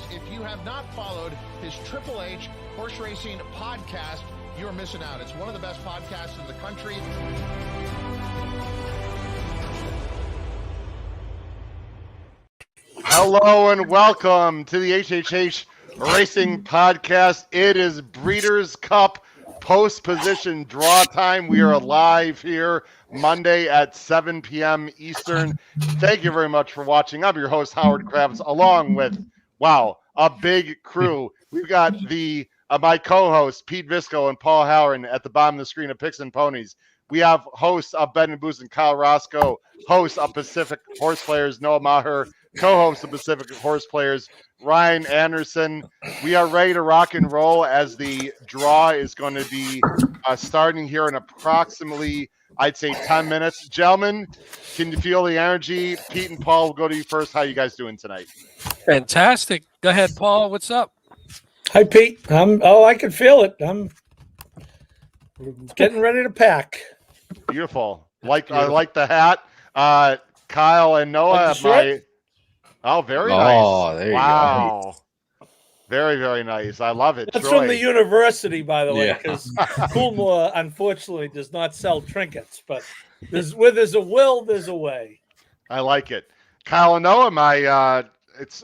If you have not followed his Triple H Horse Racing podcast, you're missing out. It's one of the best podcasts in the country. Hello and welcome to the HHH Racing Podcast. It is Breeders' Cup post-position draw time. We are live here Monday at 7 p.m. Eastern. Thank you very much for watching. I'm your host, Howard Kravitz, along with, a big crew. We've got my co-hosts, Pete Visco and Paul Howard at the bottom of the screen of Picks and Ponies. We have hosts of Ben and Booze and Kyle Roscoe, hosts of Pacific Horse Players, Noah Maher, co-host of Pacific Horse Players, Ryan Anderson. We are ready to rock and roll as the draw is going to be starting here in approximately, I'd say, 10 minutes. Gentlemen, can you feel the energy? Pete and Paul, we'll go to you first. How you guys doing tonight? Fantastic. Go ahead, Paul. What's up? Hi, Pete. I can feel it. I'm getting ready to pack. Beautiful. I like the hat. Kyle and Noah, very nice. There you go. Very, very nice. I love it. That's Troy. from the university, by the way, because Coolmore, unfortunately, does not sell trinkets. But where there's a will, there's a way. I like it. Kyle and Noah,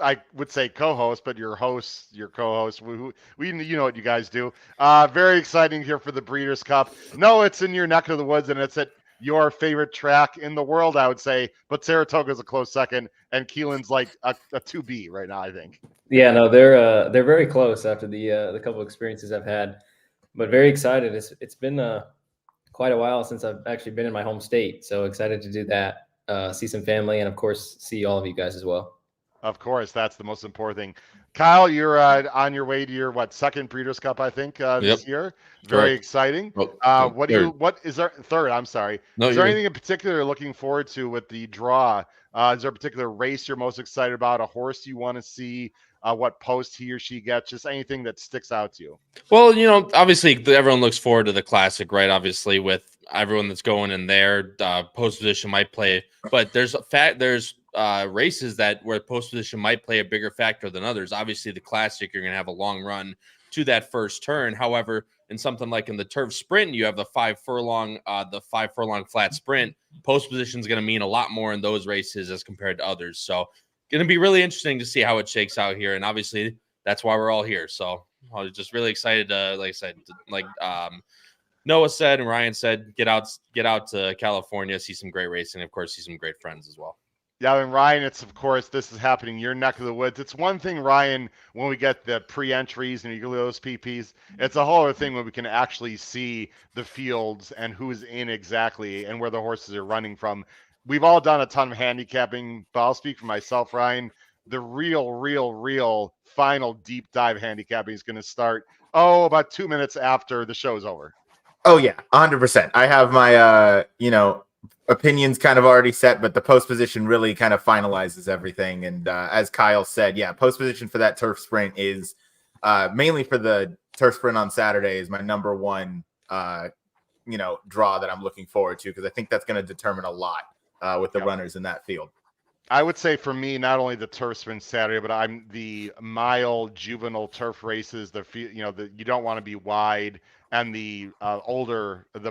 I would say co-host, but your co-host. We you know what you guys do. Very exciting here for the Breeders' Cup. No, it's in your neck of the woods, and it's at your favorite track in the world, I would say. But Saratoga's a close second, and Keelan's like a 2B right now, I think. Yeah, no, they're very close after the couple experiences I've had, but very excited. It's been quite a while since I've actually been in my home state, so excited to do that. See some family, and of course, see all of you guys as well. Of course, that's the most important thing. Kyle, you're on your way to your second Breeders' Cup, I think, this year. Very exciting. What is there? Third, I'm sorry. Is there anything in particular you're looking forward to with the draw? Is there a particular race you're most excited about? A horse you want to see? What post he or she gets? Just anything that sticks out to you. Well, obviously everyone looks forward to the Classic, right? Obviously, with everyone that's going in there, post position might play, but there's races where post position might play a bigger factor than others. Obviously, the Classic, you're going to have a long run to that first turn. However, in something like in the Turf Sprint, you have the 5 furlong flat sprint. Post position is going to mean a lot more in those races as compared to others. So, going to be really interesting to see how it shakes out here. And obviously, that's why we're all here. So, I was just really excited to, like I said, Noah said and Ryan said, get out to California, see some great racing, and of course, see some great friends as well. Yeah, and Ryan, this is happening in your neck of the woods. It's one thing, Ryan, when we get the pre-entries and you get those PPs. It's a whole other thing when we can actually see the fields and who's in exactly and where the horses are running from. We've all done a ton of handicapping, but I'll speak for myself, Ryan. The real final deep dive handicapping is going to start, about 2 minutes after the show's over. Oh, yeah, 100%. I have my, opinions kind of already set, but the post position really kind of finalizes everything. And as Kyle said, post position for that turf sprint is mainly for the turf sprint on Saturday is my number one, draw that I'm looking forward to, because I think that's going to determine a lot with the runners in that field. I would say for me, not only the turf sprint Saturday, but I'm the mile juvenile turf races. You don't want to be wide, and the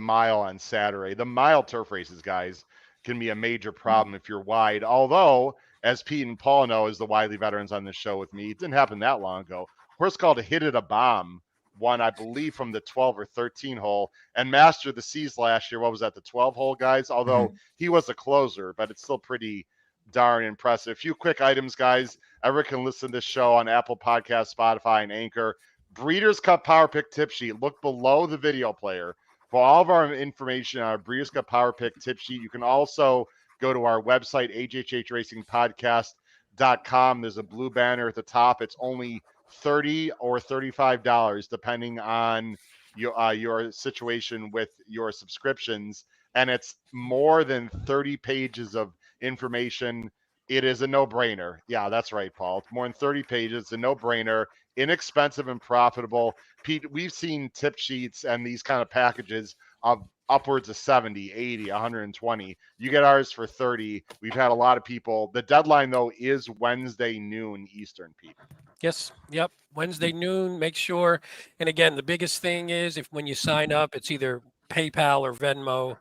mile on Saturday. The mile turf races, guys, can be a major problem if you're wide. Although, as Pete and Paul know, as the widely veterans on this show with me, it didn't happen that long ago. Horse called Hit It a Bomb won, I believe, from the 12 or 13 hole, and Master of the Seas last year. What was that, the 12 hole, guys? Although he was a closer, but it's still pretty darn impressive. A few quick items, guys. Everyone can listen to this show on Apple Podcasts, Spotify, and Anchor. Breeders' Cup Power Pick tip sheet. Look below the video player for all of our information on our Breeders' Cup Power Pick tip sheet. You can also go to our website, hhhracingpodcast.com. There's a blue banner at the top. It's only $30 or $35, depending on your situation with your subscriptions. And it's more than 30 pages of information. It is a no-brainer. Yeah, that's right, Paul. It's more than 30 pages. It's a no-brainer, inexpensive and profitable. Pete, we've seen tip sheets and these kind of packages of upwards of 70, 80, 120. You get ours for 30. We've had a lot of people. The deadline, though, is Wednesday noon Eastern, Pete. Yes. Yep. Wednesday noon. Make sure. And again, the biggest thing is if when you sign up, it's either PayPal or Venmo.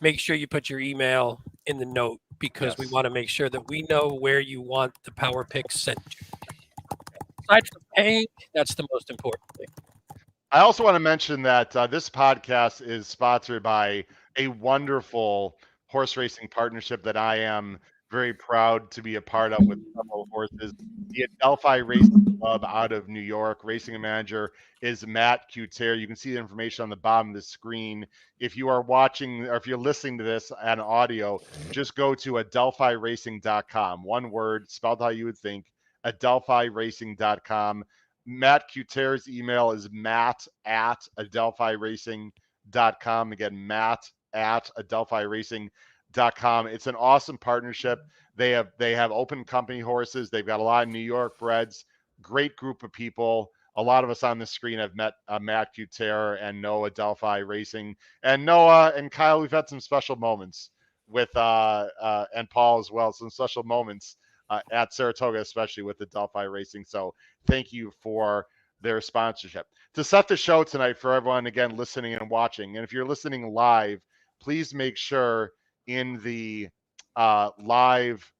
Make sure you put your email in the note because we Yes. want to make sure that we know where you want the power picks sent to. Aside from paying, that's the most important thing. I also want to mention that this podcast is sponsored by a wonderful horse racing partnership that I am very proud to be a part of with several horses. The Adelphi Racing Club out of New York. Racing manager is Matt Cutier. You can see the information on the bottom of the screen. If you are watching or if you're listening to this on audio, just go to adelphiracing.com. One word, spelled how you would think, adelphiracing.com. Matt Cutier's email is matt@adelphiracing.com. Again, matt@adelphiracing.com. It's an awesome partnership. They have open company horses. They've got a lot of New York breds, great group of people. A lot of us on the screen have met Matt Cutier and Noah Adelphi Racing. And Noah and Kyle, we've had some special moments with and Paul as well, some special moments at Saratoga, especially with Adelphi Racing. So thank you for their sponsorship. To set the show tonight for everyone, again, listening and watching, and if you're listening live, please make sure in the live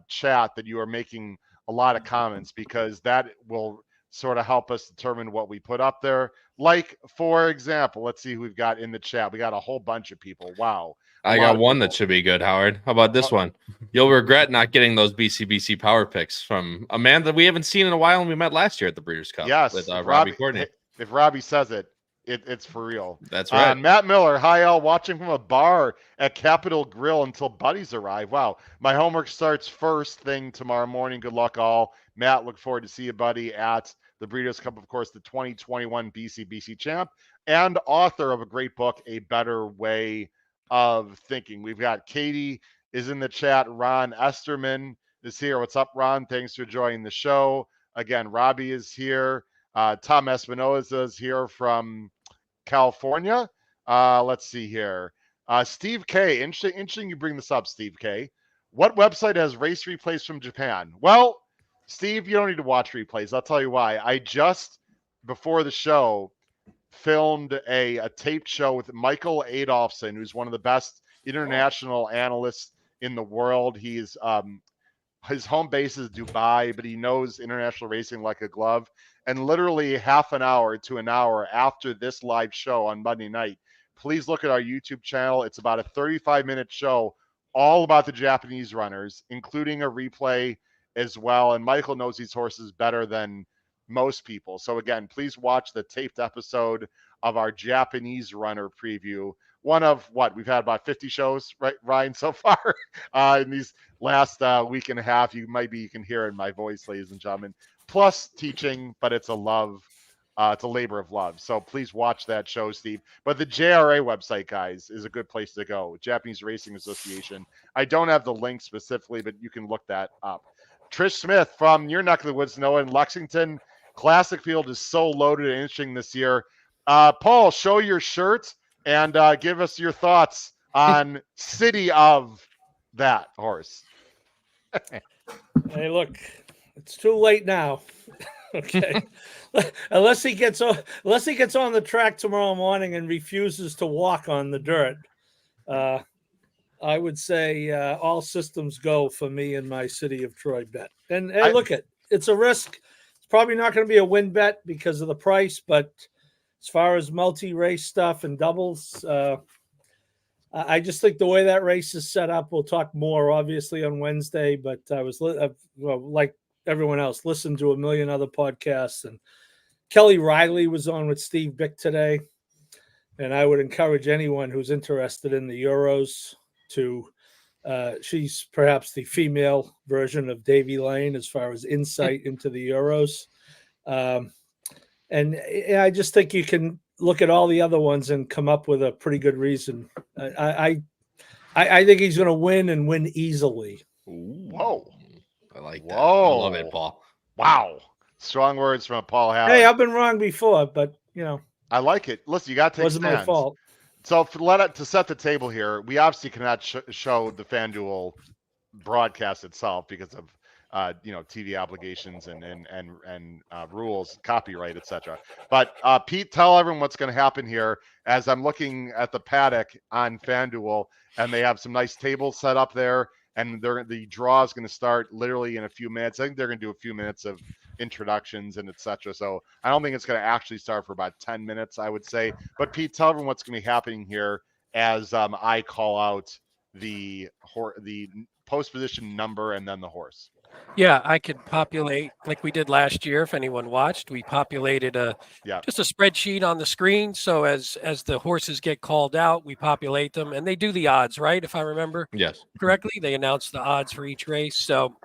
chat that you are making a lot of comments because that will sort of help us determine what we put up there. Like, for example, let's see who we've got in the chat. We got a whole bunch of people. Wow. I got one that should be good, Howard. How about this one? You'll regret not getting those BCBC power picks from a man that we haven't seen in a while and we met last year at the Breeders' Cup. Yes, with Robbie Courtney. If Robbie says it, it's for real. That's right. Matt Miller, hi all, watching from a bar at Capitol Grill until buddies arrive. Wow. My homework starts first thing tomorrow morning. Good luck all. Matt, look forward to see you, buddy, at the Breeders' Cup, of course, the 2021 BCBC champ and author of a great book, A Better Way of Thinking. We've got Katie is in the chat. Ron Esterman is here. What's up, Ron? Thanks for joining the show. Again, Robbie is here. Tom Espinoza is here from California. Let's see here. Steve K. Interesting you bring this up, Steve K. What website has race replays from Japan? Well, Steve, you don't need to watch replays. I'll tell you why. I just, before the show, filmed a taped show with Michael Adolphson, who's one of the best international analysts in the world. He's his home base is Dubai, but he knows international racing like a glove. And literally half an hour to an hour after this live show on Monday night, please look at our YouTube channel. It's about a 35-minute show all about the Japanese runners, including a replay as well. And Michael knows these horses better than most people. So again, please watch the taped episode of our Japanese runner preview. One of what we've had about 50 shows, right, Ryan, so far in these last week and a half. You can hear it in my voice, ladies and gentlemen. Plus teaching, but it's a love. It's a labor of love. So please watch that show, Steve. But the JRA website, guys, is a good place to go. Japanese Racing Association. I don't have the link specifically, but you can look that up. Trish Smith from your neck of the woods, Noah, in Lexington. Classic field is so loaded and interesting this year. Paul, show your shirt and give us your thoughts on City of that horse. Hey, look, it's too late now. Okay, unless he gets on the track tomorrow morning and refuses to walk on the dirt, I would say all systems go for me and my City of Troy bet. And look, it's a risk. It's probably not going to be a win bet because of the price, but as far as multi-race stuff and doubles, I just think the way that race is set up, we'll talk more obviously on Wednesday, but I was like everyone else, listened to a million other podcasts, and Kelly Riley was on with Steve Bick today. And I would encourage anyone who's interested in the Euros to, she's perhaps the female version of Davy Lane as far as insight into the Euros. And I just think you can look at all the other ones and come up with a pretty good reason. I think he's going to win and win easily. Whoa. I like that. I love it, Paul. Wow. Strong words from Paul Howard. Hey, I've been wrong before, but, you know. I like it. Listen, you got to take wasn't stands. my fault. So to set the table here, we obviously cannot show the FanDuel broadcast itself because of TV obligations and rules, copyright, etc. But Pete, tell everyone what's going to happen here. As I'm looking at the paddock on FanDuel, and they have some nice tables set up there, and the draw is going to start literally in a few minutes. I think they're going to do a few minutes of introductions and etc. So I don't think it's going to actually start for about 10 minutes, I would say. But Pete, tell everyone what's going to be happening here as I call out the post position number and then the horse. Yeah, I could populate like we did last year. If anyone watched, we populated just a spreadsheet on the screen. So as the horses get called out, we populate them, and they do the odds, right? If I remember Yes. correctly, they announce the odds for each race. So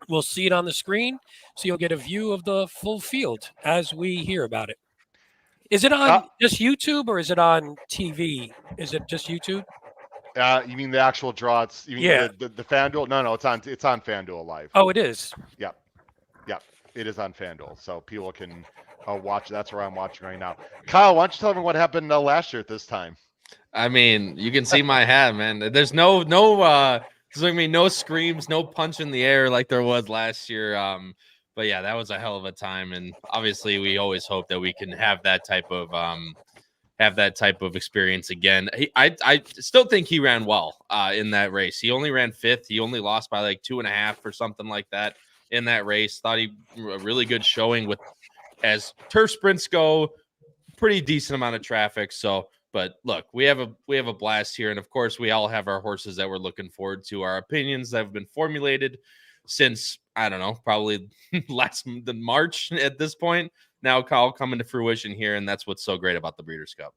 we'll see it on the screen, so you'll get a view of the full field as we hear about it. Is it on just YouTube or is it on TV? Is it just YouTube? You mean the actual draw? You mean the FanDuel? No, it's on FanDuel Live. Oh, it is. Yep, it is on FanDuel, so people can watch. That's where I'm watching right now. Kyle, why don't you tell me what happened last year at this time? I mean, you can see my hat, man. There's no screams, no punch in the air like there was last year. But yeah, that was a hell of a time, and obviously, we always hope that we can have that type of experience again. I still think he ran well in that race. He only ran 5th. He only lost by like 2.5 or something like that in that race. Thought he a really good showing with, as turf sprints go, pretty decent amount of traffic. So, but look, we have a blast here, and of course, we all have our horses that we're looking forward to. Our opinions that have been formulated since, I don't know, probably last March at this point. Now all coming to fruition here, and that's what's so great about the Breeders' Cup.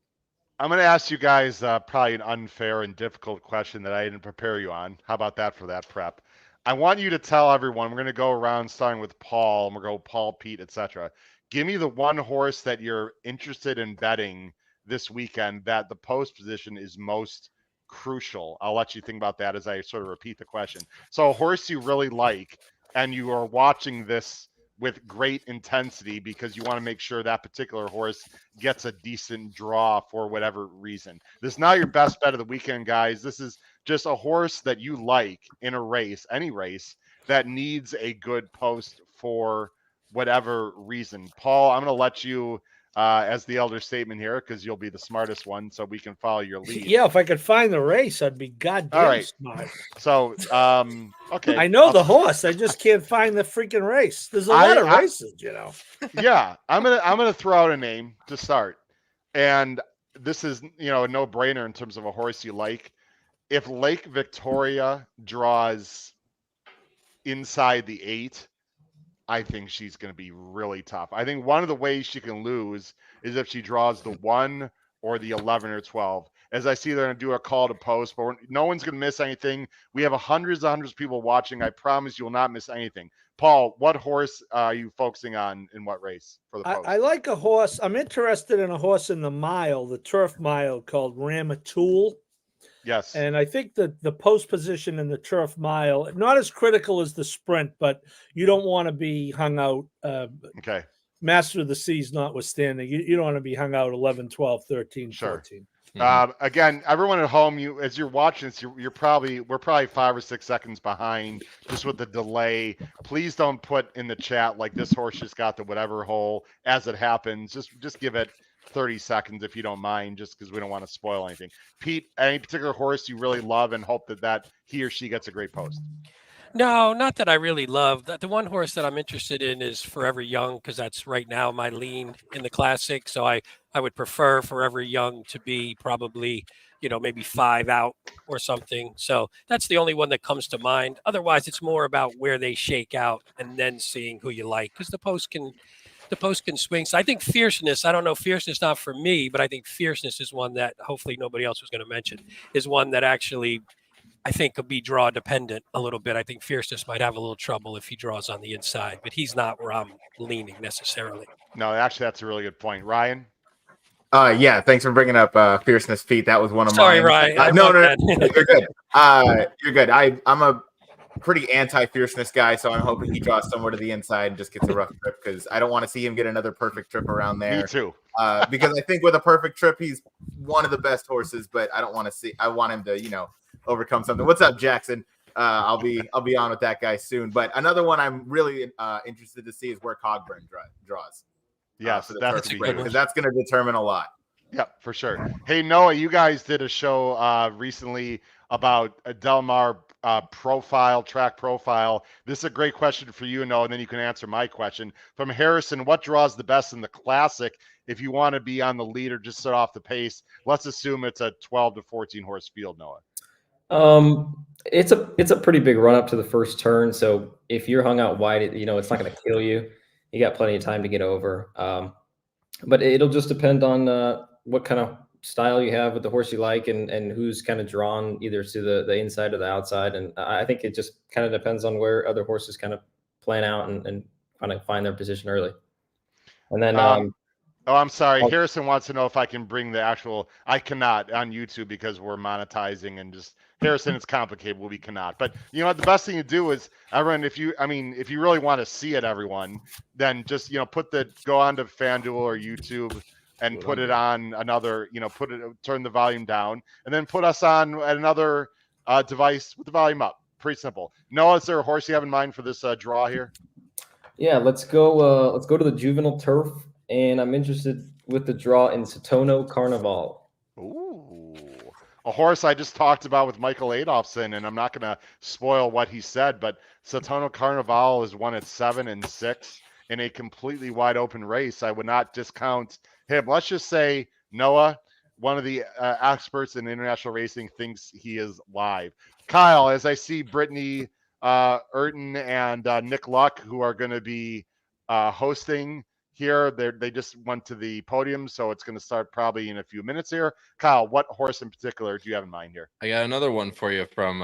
I'm going to ask you guys probably an unfair and difficult question that I didn't prepare you on. How about that for that prep? I want you to tell everyone, we're going to go around starting with Paul, and we'll go Paul, Pete, etc. Give me the one horse that you're interested in betting this weekend that the post position is most crucial. I'll let you think about that as I sort of repeat the question. So a horse you really like, and you are watching this with great intensity because you want to make sure that particular horse gets a decent draw for whatever reason. This is not your best bet of the weekend, guys. This is just a horse that you like in a race, any race, that needs a good post for whatever reason. Paul, I'm going to let you as the elder statesman here because you'll be the smartest one, so we can follow your lead. Yeah, if I could find the race, I'd be goddamn smart. So, okay. I know the horse. I just can't find the freaking race. There's a lot of races, you know. Yeah, I'm gonna throw out a name to start, and this is a no-brainer in terms of a horse you like. If Lake Victoria draws inside the 8, I think she's going to be really tough. I think one of the ways she can lose is if she draws the 1 or the 11 or 12. As I see, they're going to do a call to post, but no one's going to miss anything. We have hundreds of people watching. I promise you will not miss anything. Paul, what horse are you focusing on in what race for the post? I like a horse. I'm interested in a horse in the mile, the turf mile, called Ramatul. Yes. And I think that the post position in the turf mile, not as critical as the sprint, but you don't want to be hung out. Okay. Master of the Seas notwithstanding, you don't want to be hung out 11, 12, 13, sure. 14. Again, everyone at home, as you're watching this, we're probably 5 or 6 seconds behind just with the delay. Please don't put in the chat like this horse just got the whatever hole as it happens. Just give it 30 seconds if you don't mind, just because we don't want to spoil anything. Pete, any particular horse you really love and hope that he or she gets a great post? No, not that I really love. The one horse that I'm interested in is Forever Young, because that's right now my lean in the classic. So I would prefer Forever Young to be probably, maybe 5 out or something. So that's the only one that comes to mind. Otherwise, it's more about where they shake out and then seeing who you like, because the post can swing. So I think Fierceness, I don't know, Fierceness not for me, but I think Fierceness is one that hopefully nobody else was going to mention, is one that actually I think could be draw dependent a little bit. I think Fierceness might have a little trouble if he draws on the inside, but he's not where I'm leaning necessarily. No, actually, that's a really good point. Ryan? Yeah, thanks for bringing up Fierceness, Pete. That was one of Sorry, mine. Ryan. No, you're good. You're good. I'm a pretty anti-Fierceness guy, so I'm hoping he draws somewhere to the inside and just gets a rough trip, because I don't want to see him get another perfect trip around there. Me too. Because I think with a perfect trip, he's one of the best horses, but I want him to, overcome something. What's up, Jackson? I'll be on with that guy soon. But another one I'm really interested to see is where Cogburn draws. Yes, for the that's turf a sprint, good because that's going to determine a lot. Yep, for sure. Hey, Noah, you guys did a show recently about a Del Mar track profile. This is a great question for you, Noah, and then you can answer my question. From Harrison, what draws the best in the Classic if you want to be on the lead or just set off the pace? Let's assume it's a 12 to 14 horse field, Noah. It's a pretty big run up to the first turn. So if you're hung out wide, it's not going to kill you. You got plenty of time to get over. But it'll just depend on what kind of style you have with the horse you like and who's kind of drawn either to the inside or the outside. And I think it just kind of depends on where other horses kind of plan out and kind of find their position early. And then oh, I'm sorry. Harrison wants to know if I can bring the actual. I cannot on YouTube because we're monetizing and just Harrison. It's complicated. We cannot. But you know what? The best thing to do is, everyone. If you really want to see it, everyone, then just go on to FanDuel or YouTube and put it on another. Turn the volume down, and then put us on at another device with the volume up. Pretty simple. Noah, is there a horse you have in mind for this draw here? Yeah, let's go. Let's go to the Juvenile Turf. And I'm interested with the draw in Satono Carnival. Ooh, a horse I just talked about with Michael Adolphson, and I'm not going to spoil what he said, but Satono Carnival is won at 7 and 6 in a completely wide open race. I would not discount him. Let's just say Noah, one of the experts in international racing, thinks he is live. Kyle, as I see Brittany Urton and Nick Luck, who are going to be hosting here, they just went to the podium, so it's going to start probably in a few minutes here. Kyle, what horse in particular do you have in mind here? I got another one for you from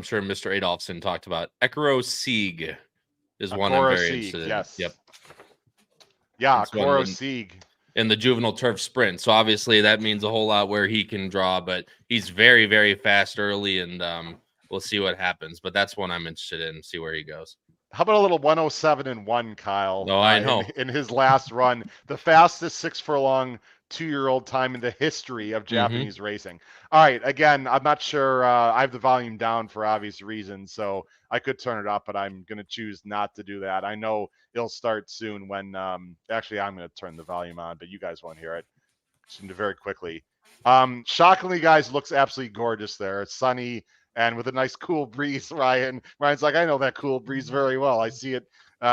sure Mr. Adolphson talked about. Ekoro Sieg is one I'm very interested in. Yes. Yep. Yeah, Ekoro Sieg. In the Juvenile Turf Sprint. So obviously that means a whole lot where he can draw, but he's very, very fast early, and we'll see what happens. But that's one I'm interested in, see where he goes. How about a little 107-1, Kyle? No, I know. In his last run, the fastest 6 furlong 2-year-old time in the history of Japanese racing. All right, again, I'm not sure. I have the volume down for obvious reasons, so I could turn it up, but I'm going to choose not to do that. I know it'll start soon when actually I'm going to turn the volume on, but you guys won't hear it. Very quickly. Shockingly, guys, looks absolutely gorgeous there. It's sunny. And with a nice cool breeze, Ryan's like, I know that cool breeze very well. I see it,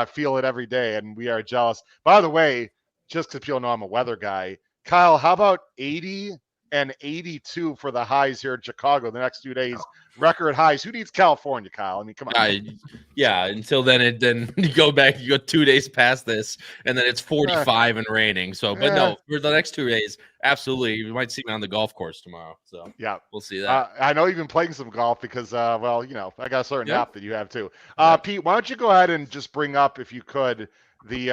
feel it every day, and we are jealous. By the way, just because people know I'm a weather guy, Kyle, how about 80 and 82 for the highs here in Chicago the next 2 days? Record highs. Who needs California, Kyle? I mean, come on. Yeah, until then, you go back, you go 2 days past this, and then it's 45 and raining. So, but no, for the next 2 days, absolutely. You might see me on the golf course tomorrow. So, yeah, we'll see that. I know you've been playing some golf because, I got a certain app that you have too. Pete, why don't you go ahead and just bring up, if you could, the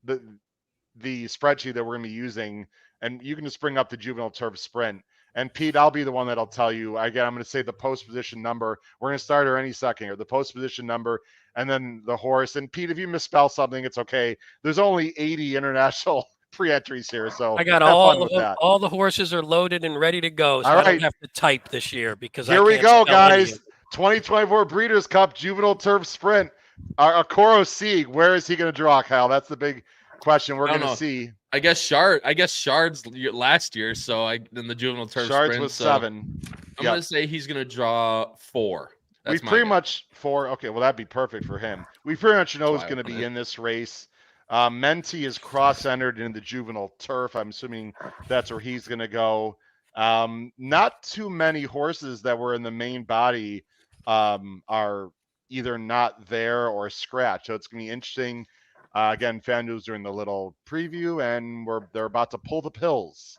spreadsheet that we're going to be using, and you can just bring up the Juvenile Turf Sprint. And Pete, I'll be the one that'll tell you. Again, I'm going to say the post position number. We're going to start her any second here. The post position number, and then the horse. And Pete, if you misspell something, it's okay. There's only 80 international pre-entries here, so I got all of them. All the horses are loaded and ready to go. So I don't have to type this year because here we go, guys. 2024 Breeders' Cup Juvenile Turf Sprint. Ekoro Sieg. Where is he going to draw, Kyle? That's the big question we're going to see. I guess Shard's last year, so in the Juvenile Turf Sprint. Shards was 7. I'm going to say he's going to draw 4. We pretty much 4. Okay, well, that'd be perfect for him. We pretty much know who's going to be in this race. Menti is cross-entered in the Juvenile Turf. I'm assuming that's where he's going to go. Not too many horses that were in the main body are either not there or scratched. So it's going to be interesting. Again, FanDuel's doing the little preview, and they're about to pull the pills.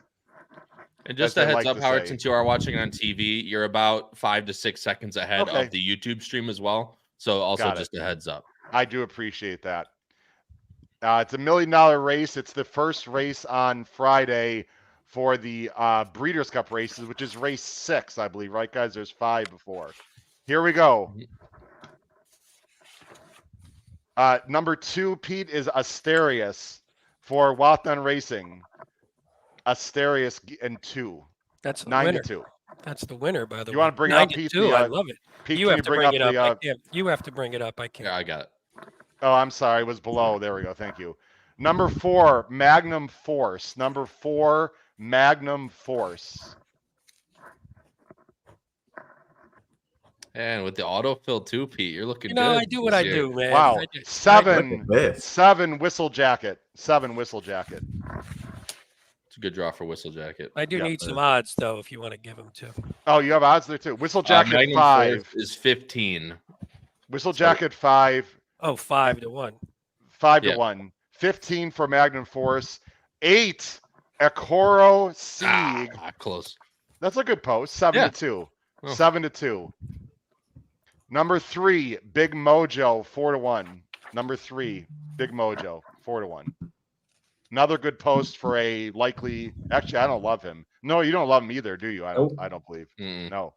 And just a heads up, Howard, since you are watching on TV, you're about 5 to 6 seconds ahead of the YouTube stream as well. So also just a heads up. I do appreciate that. It's $1 million race. It's the first race on Friday for the Breeders' Cup races, which is race 6, I believe. Right, guys? There's 5 before. Here we go. Number 2, Pete, is Asterius for Wathan Racing. Asterius and 2. That's 9 to 2. That's the winner, by the way. You want to bring 9 up to Pete? 2. I love it. Pete, You can have to bring bring it up. the, I can't. You have to bring it up. I can't. Yeah, I got it. Oh, I'm sorry. It was below. There we go. Thank you. Number 4, Magnum Force. Number 4, Magnum Force. And with the autofill too, Pete, you're looking You know, good. I do what this I year. do, man. Wow. I do. Seven This. Whistle Jacket. 7 Whistle Jacket. It's a good draw for Whistle Jacket. I do Yep. need some odds, though, if you want to give them to. Oh, you have odds there too. Whistle Jacket Magnum 5. Force is 15. Whistle Jacket 5. Oh, 5 to 1. 5 Yeah. to 1. 15 for Magnum Force. 8 Ekoro Sieg. Close. That's a good post. 7 Yeah. to 2. Oh. 7 to 2. Number 3, Big Mojo, 4 to 1. Number 3, Big Mojo, 4 to 1. Another good post for a likely. Actually, I don't love him. No, you don't love him either, do you? I don't. Nope. I don't believe. Mm. No.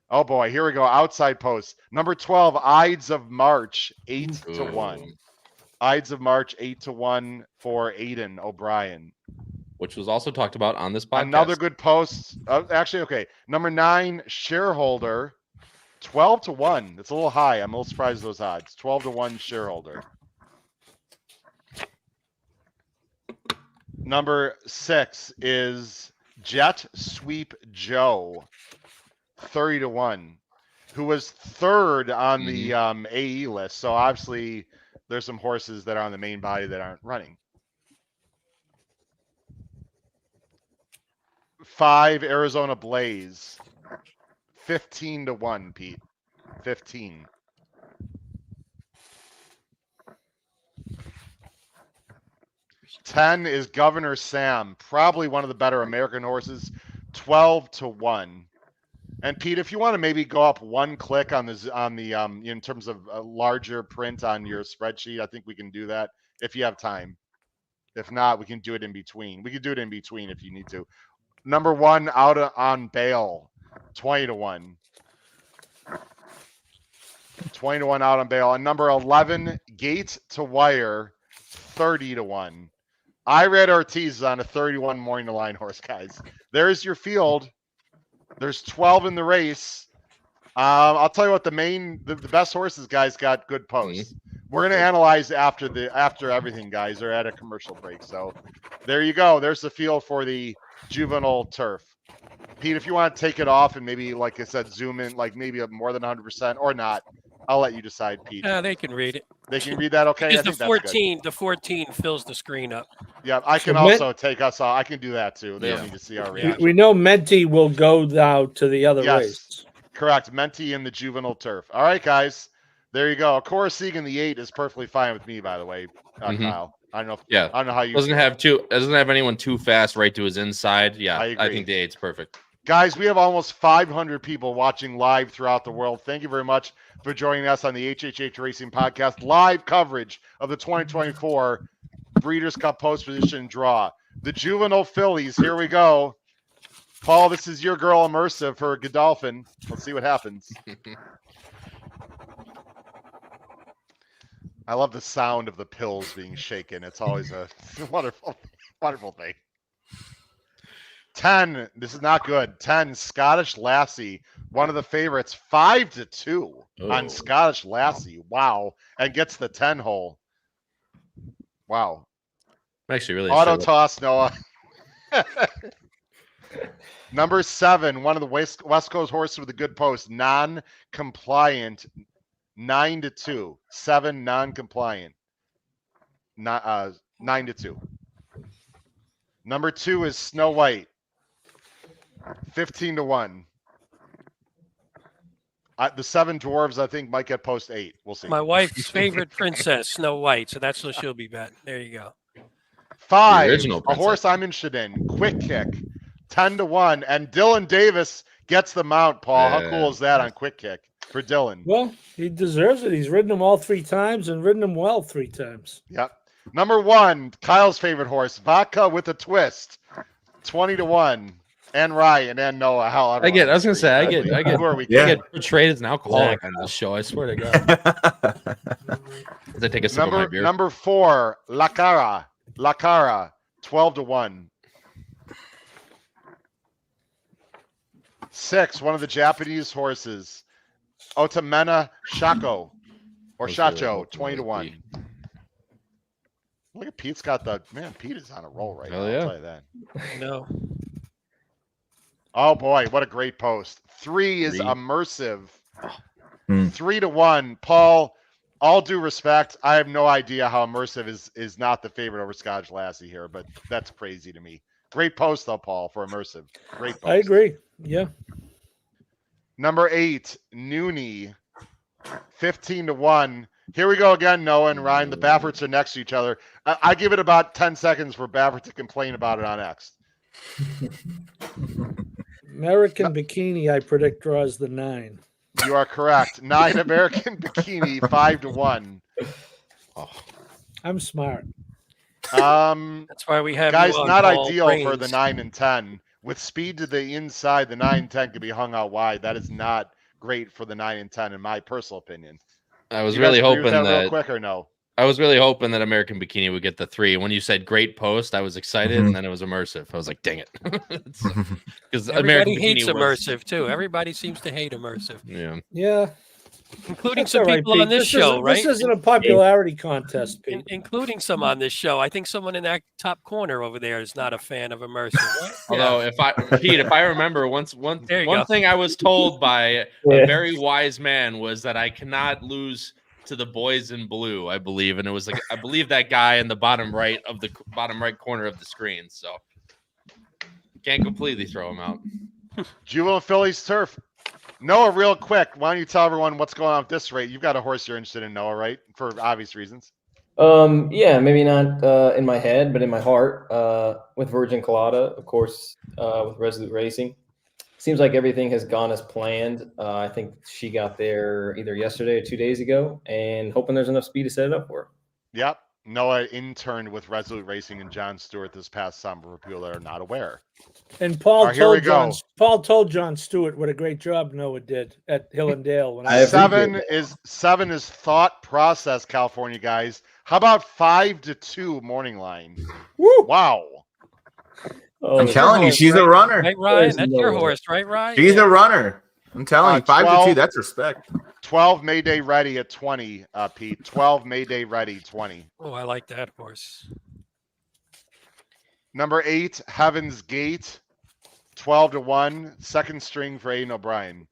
Oh boy, here we go. Outside post. Number 12, Ides of March, 8 to 1. Ooh. Ides of March, 8 to 1 for Aiden O'Brien. Which was also talked about on this podcast. Another good post. Actually, okay. Number 9, Shareholder, 12 to 1. It's a little high. I'm a little surprised at those odds. 12 to 1 Shareholder. Number 6 is Jet Sweep Joe, 30 to 1, who was 3rd on the AE list. So obviously there's some horses that are on the main body that aren't running. 5 Arizona Blaze, 15 to 1, Pete. 15. Ten is Governor Sam, probably one of the better American horses, 12 to 1. And Pete, if you want to maybe go up one click on the in terms of a larger print on your spreadsheet, I think we can do that if you have time. If not, we can do it in between. We can do it in between if you need to. Number 1 out on bail, 20 to 1. 20 to 1 out on bail. And number 11, Gate to Wire, 30 to 1. Irad Ortiz is on a 31 morning to line horse, guys. There's your field. There's 12 in the race. I'll tell you what, the best horses, guys, got good posts. We're gonna analyze after everything, guys. They're at a commercial break. So there you go. There's the field for the Juvenile Turf. Pete, if you want to take it off and maybe, like I said, zoom in, like maybe more than 100% or not, I'll let you decide, Pete. Yeah, they can read it. They can read that, okay? Because I think the 14 fills the screen up. Yeah, I can also take us off. I can do that too. They don't need to see our reaction. We know Menti will go now to the other race. Correct. Menti in the Juvenile Turf. All right, guys. There you go. Cora Sieg in the 8 is perfectly fine with me, by the way, Kyle. I don't know. I don't know how you doesn't have anyone too fast right to his inside. Yeah, I think the 8's perfect. Guys, we have almost 500 people watching live throughout the world. Thank you very much for joining us on the HHH Racing Podcast live coverage of the 2024 Breeders' Cup Post Position Draw. The Juvenile Fillies. Here we go. Paul, this is your girl Immersive for Godolphin. Let's see what happens. I love the sound of the pills being shaken. It's always a wonderful, wonderful thing. 10, this is not good. 10, Scottish Lassie, one of the favorites, 5 to 2 on Scottish Lassie. Wow. And gets the 10 hole. Wow. I'm actually really auto toss, Noah. Number 7, one of the West Coast horses with a good post, non-compliant, 9 to 2. 7 non-compliant. 9 to 2. Number 2 is Snow White. 15 to 1. The 7 dwarves, I think, might get post 8. We'll see. My wife's favorite princess, Snow White. So that's what she'll be betting. There you go. 5, a horse I'm interested in. Quick Kick. 10 to 1. And Dylan Davis gets the mount, Paul. How cool is that on Quick Kick for Dylan? Well, he deserves it. He's ridden them all 3 times and ridden them well 3 times. Yep. Number 1, Kyle's favorite horse, Vodka with a Twist. 20 to 1. And Ryan and Noah. I get Who are we? I get portrayed as an alcoholic on this show. I swear to God. As I take a sip of my beer. Number 4, La Cara, 12 to 1. 6, one of the Japanese horses, Otamena Shako or was really Shacho, hoping 20 it to was 1. B. Look at Pete's got the man. Pete is on a roll right Hell now. yeah. I'll tell you that. No. Oh boy, what a great post. 3 is 3. immersive. Hmm. 3 to 1. Paul, all due respect, I have no idea how immersive is not the favorite over Scotch Lassie here, but that's crazy to me. Great post though, Paul, for immersive. Great post. I agree. Yeah. Number 8, Noonie, 15 to 1. Here we go again, Noah and Ryan. The Bafferts are next to each other. I give it about 10 seconds for Baffert to complain about it on X. American Bikini, I predict, draws the 9. You are correct. 9 American Bikini, 5 to 1. Oh, I'm smart. That's why we have Guys, you on, not Paul. ideal for the Brains. 9 and 10. With speed to the inside, the 9 and 10 can be hung out wide. That is not great for the 9 and 10, in my personal opinion. I was You guys really agree with hoping that real that quick or no? I was really hoping that American Bikini would get the 3. When you said great post, I was excited, and then it was immersive. I was like, dang it, because American Everybody Bikini hates was immersive too. Everybody seems to hate immersive, yeah. Yeah. including That's some all right, people Pete. on this show, right? This isn't a popularity contest, Pete. Including some on this show. I think someone in that top corner over there is not a fan of immersive. Right? Although, if I remember, one There you go. thing I was told by Yeah. a very wise man was that I cannot lose to the boys in blue. I believe, and it was like I believe that guy in the bottom right corner of the screen. So can't completely throw him out. Juvenile Fillies Turf. Noah, real quick, why don't you tell everyone what's going on with this rate? You've got a horse you're interested in, Noah, right? For obvious reasons. Yeah, maybe not in my head, but in my heart, with Virgin Colada, of course, with Resolute Racing. Seems like everything has gone as planned. I think she got there either yesterday or 2 days ago, and hoping there's enough speed to set it up for her. Yep. Noah interned with Resolute Racing and John Stewart this past summer, for people that are not aware. And Paul All right, here we told go. John Stewart what a great job Noah did at Hill and Dale. When I Seven is thought process, California guys. How about 5 to 2 morning line? Woo! Wow. Oh, I'm telling you, she's a runner. Right, Ryan? There's That's no your way. horse, right, Ryan? She's a runner. I'm telling you, 5 to 2. 12. That's respect. 12 Mayday ready at 20, Pete. 12 Mayday ready, 20. Oh, I like that horse. Number 8, Heaven's Gate. 12 to 1. Second string for Aiden O'Brien.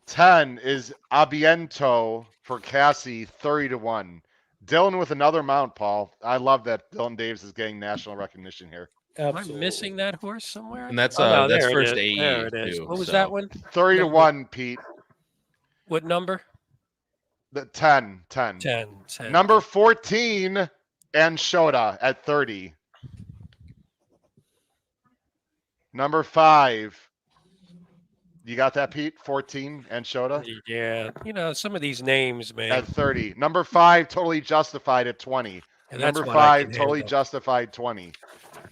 10 is Abiento for Cassie, 30 to 1. Dylan with another mount, Paul. I love that Dylan Davis is getting national recognition here. Am I missing that horse somewhere? And that's Oh, no, that's there it first is. AE. There it is. too, What was so. that one? 30 to Number- 1, Pete. What number? The 10. 10. Number 14, and Shota at 30. Number 5. You got that, Pete? 14 and Shota Yeah, you know, some of these names, man. at 30. Number 5, Totally Justified at 20. And that's Number what I 5, can Totally handle. Justified, 20.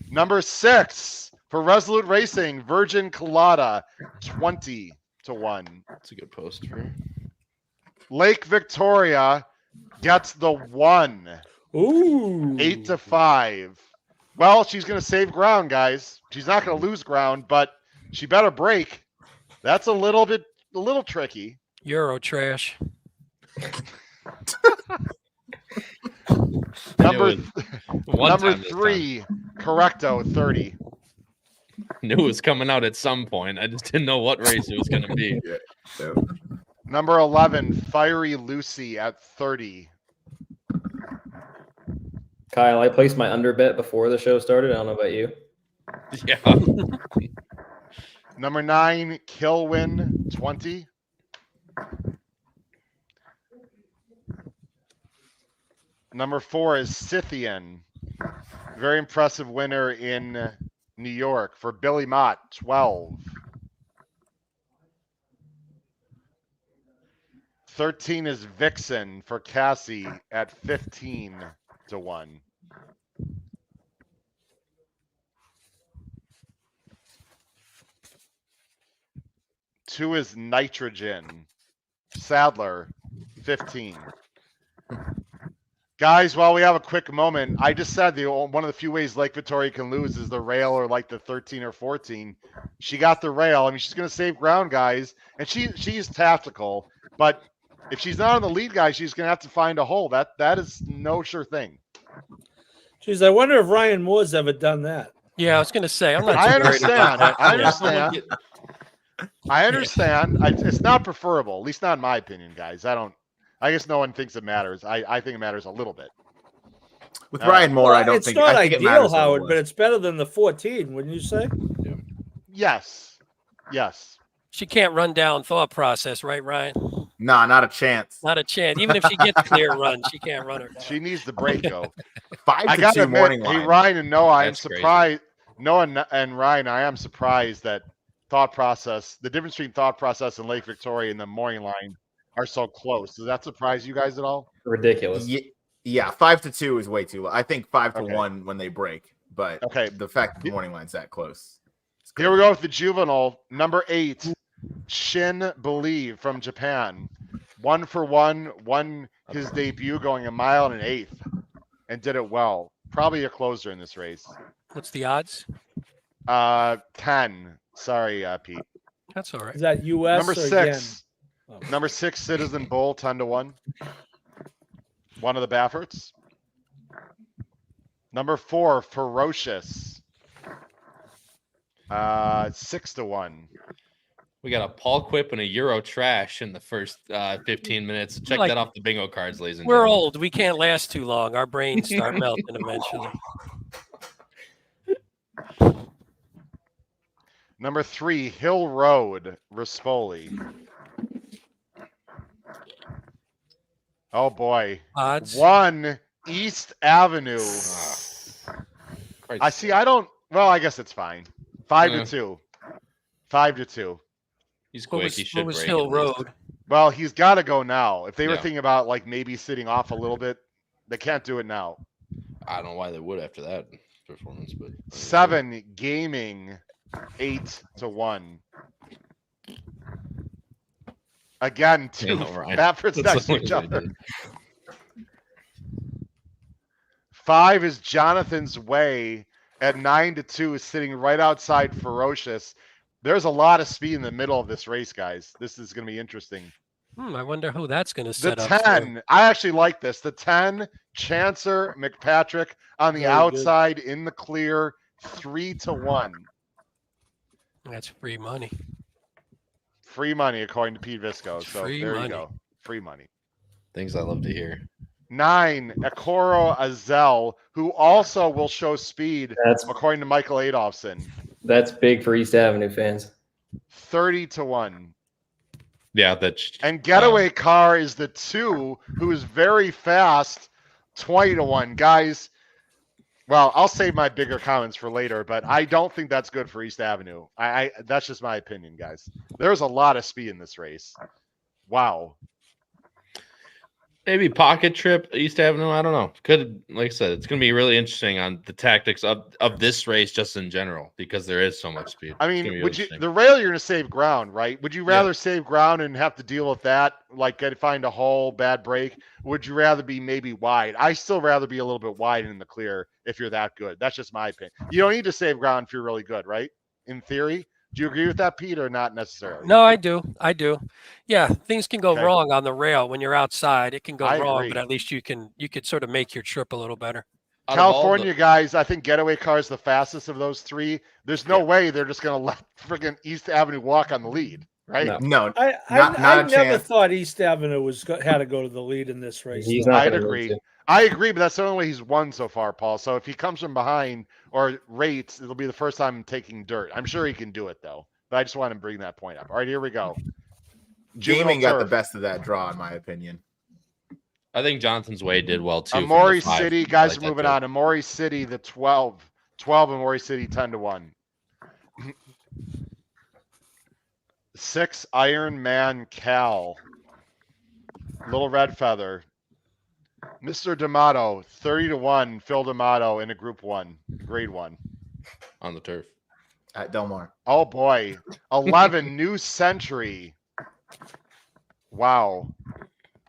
Number 6 for Resolute Racing, Virgin Colada, 20 to 1. That's a good post for her. Lake Victoria gets the 1. Ooh. 8 to 5. Well, she's going to save ground, guys. She's not going to lose ground, but she better break. That's a little tricky. Euro trash. Number One time this 3, Correcto, 30. Knew it was coming out at some point. I just didn't know what race it was going to be. Number 11, Fiery Lucy at 30. Kyle, I placed my under bet before the show started. I don't know about you. Yeah. Number 9, Kilwin, 20. Number 4 is Scythian. Very impressive winner in New York for Billy Mott, 12. 13 is Vixen for Cassie at 15 to 1. Two is Nitrogen. Sadler, 15. Guys, while we have a quick moment, I just said one of the few ways Lake Victoria can lose is the rail or like the 13 or 14. She got the rail. I mean, she's going to save ground, guys, and she's tactical. But if she's not on the lead, guys, she's going to have to find a hole. That is no sure thing. Geez, I wonder if Ryan Moore's ever done that. Yeah, I was going to say, I'm not I too worried about understand. that. I Yeah. understand. I understand. It's not preferable, at least not in my opinion, guys. I guess no one thinks it matters. I think it matters a little bit. With Ryan Moore, Well, I don't it's think not I think it ideal, matters Howard, how it but was. it's better than the 14, wouldn't you say? Yes. Yes. She can't run down thought process, right, Ryan? Nah, not a chance. Not a chance. Even if she gets clear run, she can't run her down. She needs the break, though. 5 I to got 2 to morning admit, hey, line. Ryan and Noah, I'm That's crazy. surprised. Noah and Ryan, I am surprised that thought process, the difference between thought process and Lake Victoria and the morning line are so close. Does that surprise you guys at all? Ridiculous. Yeah, 5 to 2 is way too low. I think 5 to Okay. 1 when they break, but Okay. the fact that the morning line's that close. Here we go with the juvenile, number 8, Shin Believe from Japan. 1 for 1, won his debut going 1 mile and an eighth, and did it well. Probably a closer in this race. What's the odds? 10. Sorry, Pete. That's all right. Is that U.S. Number or 6. Yen? Number 6, Citizen Bull, 10 to 1. One of the Bafferts. Number 4, Ferocious. 6 to 1. We got a Paul Quip and a Euro Trash in the first 15 minutes. Check Like- that off the bingo cards, ladies and We're gentlemen. old. We can't last too long. Our brains start melting eventually. Number 3, Hill Road, Rispoli. Oh boy. Odds. 1, East Avenue. I see. I guess it's fine. 5 Yeah. to 2. 5 to 2. He's What quick. was, He what should was break Hill at least. Road? Well, he's got to go now. If they were Yeah. thinking about like maybe sitting off a little bit, they can't do it now. I don't know why they would after that performance, but 7, Gaming, 8 to 1. Again, 2 know, Ryan. Bafferts That's next the to each only way I other. did 5 is Jonathan's Way at 9 to 2, is sitting right outside Ferocious. There's a lot of speed in the middle of this race, guys. This is going to be interesting. I wonder who that's going to The set up. 10, I actually like this. The 10, Chancer McPatrick on the Very outside in the clear, 3 to 1. That's free money. Free money, according to Pete Visco. So Free there money. you go. Free money. things I love to hear. 9, Ekoro Azel, who also will show speed, That's according to Michael Adolphson. that's big for East Avenue fans. 30 to 1. Yeah, that's And Getaway Car is the 2, who is very fast, 20 to 1. Guys, well, I'll save my bigger comments for later, but I don't think that's good for East Avenue. I that's just my opinion, guys. There's a lot of speed in this race. Wow. maybe pocket trip East Avenue. I don't know. Could, like I said, it's going to be really interesting on the tactics of this race just in general because there is so much speed. I It's gonna mean, be would you interesting. the rail you're gonna save ground, right? Would you rather save ground and have to deal with that, like find a hole, bad break? Would you rather be maybe wide? I still rather be a little bit wide in the clear if you're that good. That's just my opinion. You don't need to save ground if you're really good, right? In theory. Do you agree with that, Pete, or not necessarily? No, I do. Yeah, things can go Okay. wrong on the rail when you're outside. It can go I wrong, agree. but at least you could sort of make your trip a little better. Out of all California guys, I think Getaway Car is the fastest of those 3. There's no way they're just gonna let friggin' East Avenue walk on the lead, right? No. No, I Not a never chance. thought East Avenue had to go to the lead in this race. He's though. not I'd gonna agree. lose it. I agree, but that's the only way he's won so far, Paul. So if he comes from behind or rates, it'll be the first time taking dirt. I'm sure he can do it though. But I just want to bring that point up. All right, here we go. Gaming got the Turf. best of that draw, in my opinion. I think Jonathan's Way did well too. from the Amori 5. City, I guys like are that moving too. on. Amori City, the 12. 12 Amori City, 10 to 1. 6 Iron Man Cal. Little Red Feather. Mr. D'Amato, 30 to 1. Phil D'Amato in a group 1, grade 1. on the turf. At Del Mar. Oh boy. 11 New Century. Wow.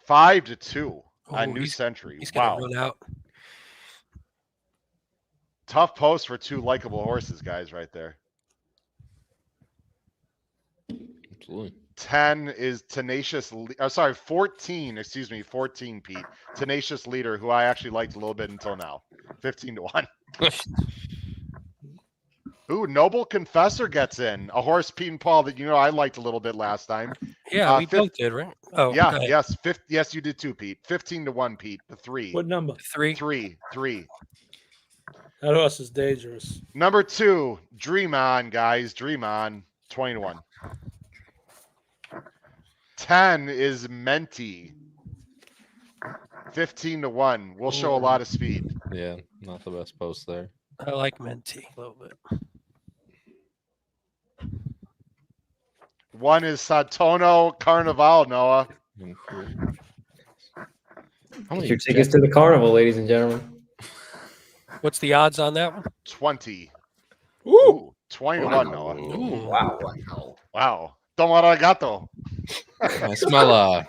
5 to 2. on Oh, New Century. He's gonna Wow. run out. Tough post for two likable horses, guys, right there. Absolutely. 10 is Tenacious. 14. Excuse me, 14. Pete, Tenacious Leader, who I actually liked a little bit until now. 15-1. Ooh, Noble Confessor gets in. A horse, Pete and Paul, that I liked a little bit last time. Yeah, we both did, right? Oh, yeah, go ahead. yes, yes, you did too, Pete. 15-1, Pete. The 3. What number? 3. 3. That horse is dangerous. Number 2, Dream On, guys. Dream On. 20-1. 10 is Menti. 15-1. Will show a lot of speed. Yeah, not the best post there. I like Menti a little bit. 1 is Satono Carnival, Noah. Get your tickets to the carnival, ladies and gentlemen. What's the odds on that one? 20. Ooh. 21, Noah. Ooh. Wow. Don't I got though. I smell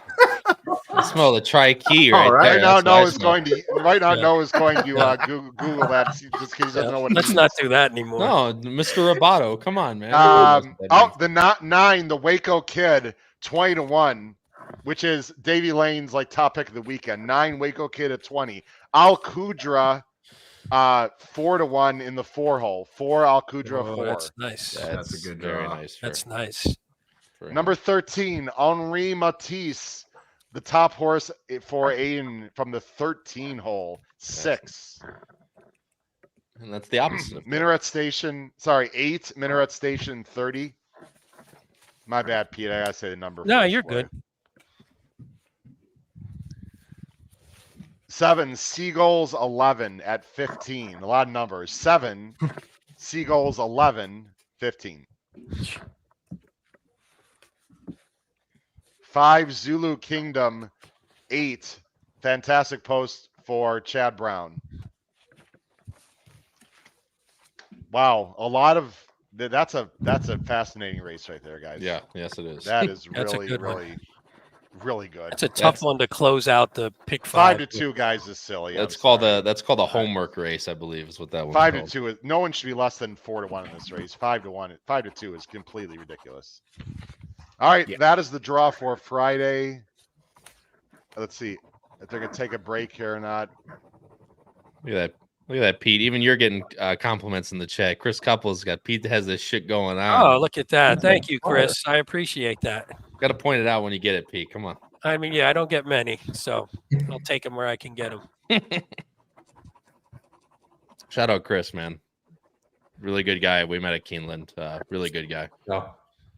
the tri-key right All right. there. Right now, That's what I Noah's smell. going to. Right now, Noah's going to Google that just because he doesn't know what. Let's not do that anymore. No, Mr. Roboto, come on, man. The 9, the Waco Kid, 20-1, which is Davy Lane's like top pick of the weekend. 9 Waco Kid at 20. Al Kudra, 4-1 in the 4 hole. 4 Al Kudra 4. That's nice. That's a good very draw. nice. That's nice. Number 13, Henri Matisse, the top horse for Aiden from the 13 hole. 6. And that's the opposite. Minaret Station, 8, Minaret Station 30. My bad, Pete. I gotta say the number. No, first you're for good. it. 7, Seagulls 11 at 15. A lot of numbers. 7, Seagulls 11, 15. 5, Zulu Kingdom 8. Fantastic post for Chad Brown. Wow, a lot of that's a fascinating race right there, guys. Yeah, yes, it is. That is That's a really, good one. really, really good. That's a tough one to close out the pick 5. 5-2, guys, is silly. That's I'm called sorry. a homework race, I believe, is what that one. 5-2 is no one should be less than 4-1 in this race. 5-1, 5-2 is completely ridiculous. All right, that is the draw for Friday. Let's see if they're gonna take a break here or not. Look at that, Pete. Even you're getting compliments in the chat. Chris Couples got Pete that has this shit going on. Oh, look at that. Thank you, Chris. I appreciate that. Got to point it out when you get it, Pete. Come on. I mean, yeah, I don't get many, so I'll take them where I can get them. Shout out Chris, man. Really good guy. We met at Keeneland. Really good guy. No.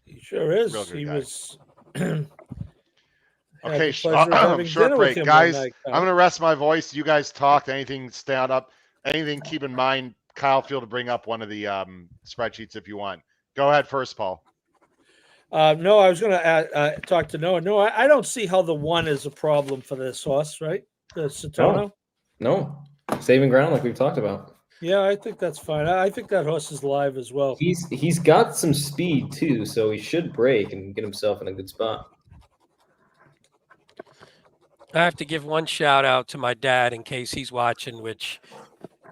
He sure is. Real good He guy. was. Okay, pleasure of having short dinner with break, him guys. one night, I'm gonna rest my voice. You guys talk. Anything, stand up. Anything, keep in mind. Kyle, feel to bring up one of the spreadsheets if you want. Go ahead first, Paul. No, I was going to talk to Noah. No, I don't see how the 1 is a problem for this horse, right? The Satono. No. Saving ground like we've talked about. Yeah, I think that's fine. I think that horse is live as well. He's got some speed too, so he should break and get himself in a good spot. I have to give one shout out to my dad in case he's watching, which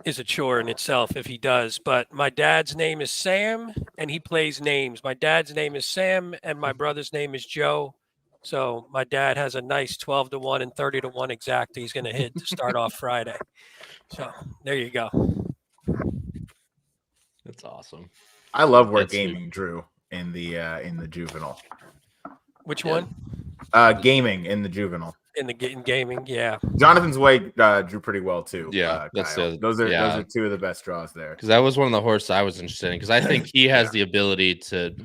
is a chore in itself if he does. But my dad's name is Sam, and he plays names. My dad's name is Sam, and my brother's name is Joe. So my dad has a nice 12-1 and 30-1 exact he's going to hit to start off Friday. So there you go. That's awesome. I love where That's gaming drew in the juvenile. Which one? Gaming in the juvenile. In gaming, yeah. Jonathan's Way drew pretty well too. Yeah, that's Kyle. Those are 2 of the best draws there. Because that was one of the horses I was interested in. Because I think he has the ability to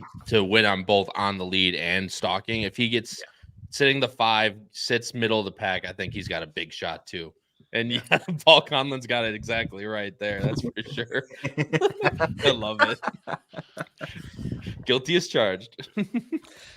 win on both on the lead and stalking. If he gets sitting the 5, sits middle of the pack, I think he's got a big shot too. And yeah, Paul Conlon's got it exactly right there. That's for sure. I love it. Guilty as charged.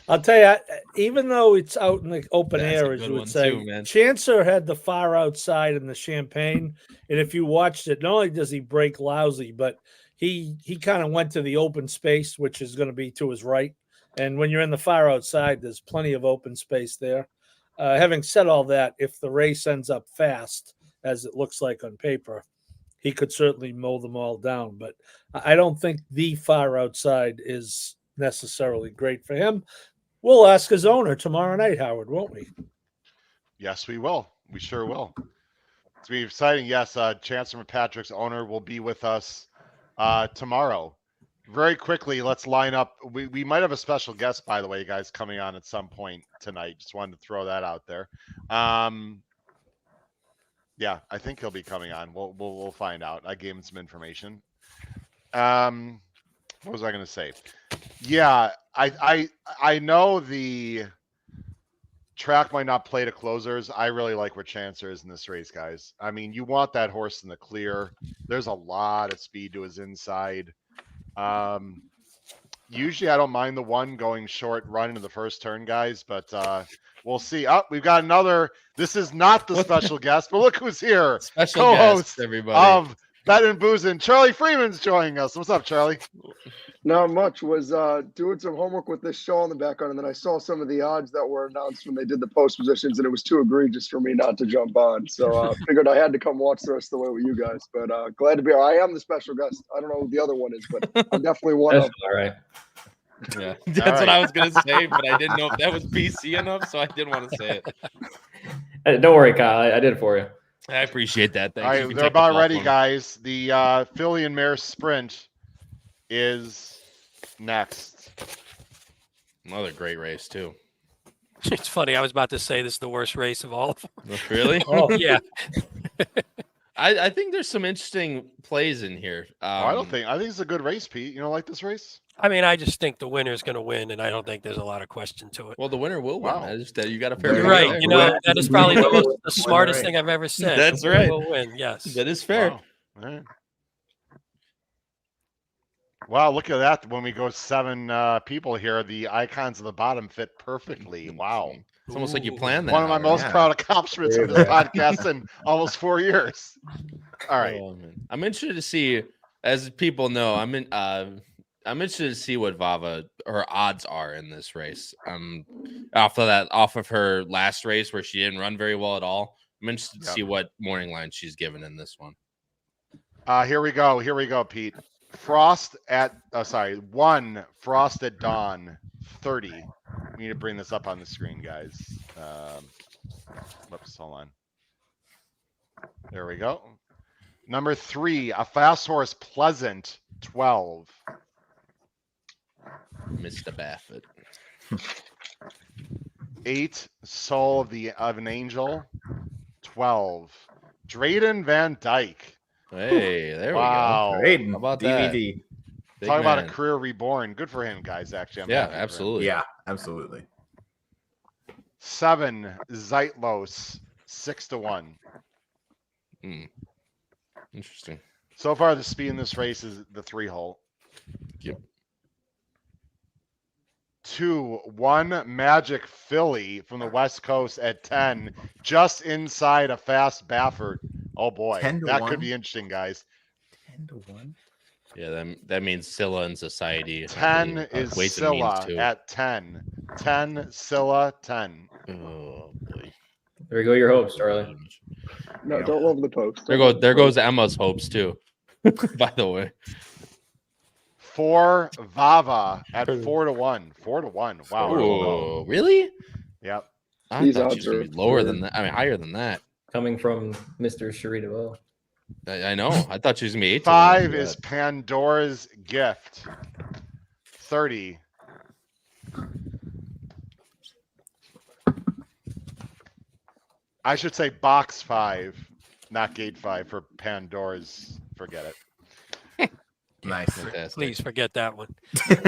I'll tell you, even though it's out in the open That's air, a as good you one would say, too, man. Chancer had the far outside in the Champagne. And if you watched it, not only does he break lousy, but he kind of went to the open space, which is going to be to his right. And when you're in the far outside, there's plenty of open space there. Having said all that, if the race ends up fast, as it looks like on paper, he could certainly mow them all down. But I don't think the far outside is necessarily great for him. We'll ask his owner tomorrow night, Howard, won't we? Yes, we will. We sure will. It's going to be exciting. Yes, Chancellor Patrick's owner will be with us tomorrow. Very quickly, let's line up. We might have a special guest, by the way, guys, coming on at some point tonight. Just wanted to throw that out there. Yeah, I think he'll be coming on. We'll find out. I gave him some information. What was I going to say? Yeah, I know the track might not play to closers. I really like where Chancellor is in this race, guys. I mean, you want that horse in the clear. There's a lot of speed to his inside. Usually I don't mind the one going short run into the first turn, guys, but we'll see. Oh, we've got another. This is not the special guest, but look who's here. Special Co-host guest, everybody. of Bet and Boozin'. Charlie Freeman's joining us. What's up, Charlie? Not much. Was doing some homework with this show in the background, and then I saw some of the odds that were announced when they did the post positions, and it was too egregious for me not to jump on. So figured I had to come watch the rest of the way with you guys. But glad to be here. I am the special guest. I don't know who the other one is, but I'm definitely one That's of all right. Yeah, that's what I was gonna say, but I didn't know if that was PC enough, so I didn't want to say it. Hey, don't worry, Kyle. I did it for you. I appreciate that. Thanks. All You right, can they're take the about ball ready, for me. guys. The Philly and Mare Sprint is next. Another great race too. It's funny. I was about to say this is the worst race of all of them. Really? Oh, Yeah. I think there's some interesting plays in here. I don't think. I think it's a good race, Pete. You don't like this race? I mean, I just think the winner's going to win, and I don't think there's a lot of question to it. Well, the winner will win. Wow. I just you got to You're figure right. it You out. know, that is probably the smartest thing I've ever said. That's The winner right. will win. Yes. That is fair. Wow. All right. Wow, look at that. When we go 7 people here, the icons of the bottom fit perfectly. Wow. It's almost like you planned that. One of my already. most yeah. proud accomplishments of this podcast in almost 4 years. All right. Oh, man. I'm interested to see, as people know, I'm interested to see what Vava her odds are in this race. Off of her last race where she didn't run very well at all. I'm interested to see what morning line she's given in this one. Here we go. Here we go, Pete. Frost at one Frost at dawn 30. We need to bring this up on the screen, guys. Whoops, hold on. There we go. Number 3, a fast horse, Pleasant 12. Mr. Baffert. 8, Soul of an Angel 12. Drayden Van Dyke. Hey, there Wow. Raiden, How about that? DVD. Big Talk about a man. career reborn. Good for him, guys. Actually, I'm Yeah, happy for him. absolutely. Yeah, absolutely. 7, Zeitlos 6-1. Interesting. So far, the speed in this race is the 3-hole. Yep. 2, 1 Magic Philly from the West Coast at 10, just inside a fast Baffert. Oh boy, 10 to that 1? could be interesting, guys. 10-1. Yeah, that means Scylla in society. I 10 believe, is weights and means, Scylla too. at 10. 10 Scylla 10. Oh boy. There go your hopes, Charlie. No, don't love the post. There goes Emma's hopes too. By the way. 4 Vava at 4-1. 4-1. Wow. Oh, really? Yep. I These thought she odds was gonna are be lower weird. than that. I mean, higher than that. Coming from Mr. Sharito. I know. I thought she was gonna be 8 to 5 1. is Pandora's Gift. 30. I should say box 5, not gate 5 for Pandora's. Forget it. Nice. Fantastic. Please forget that one.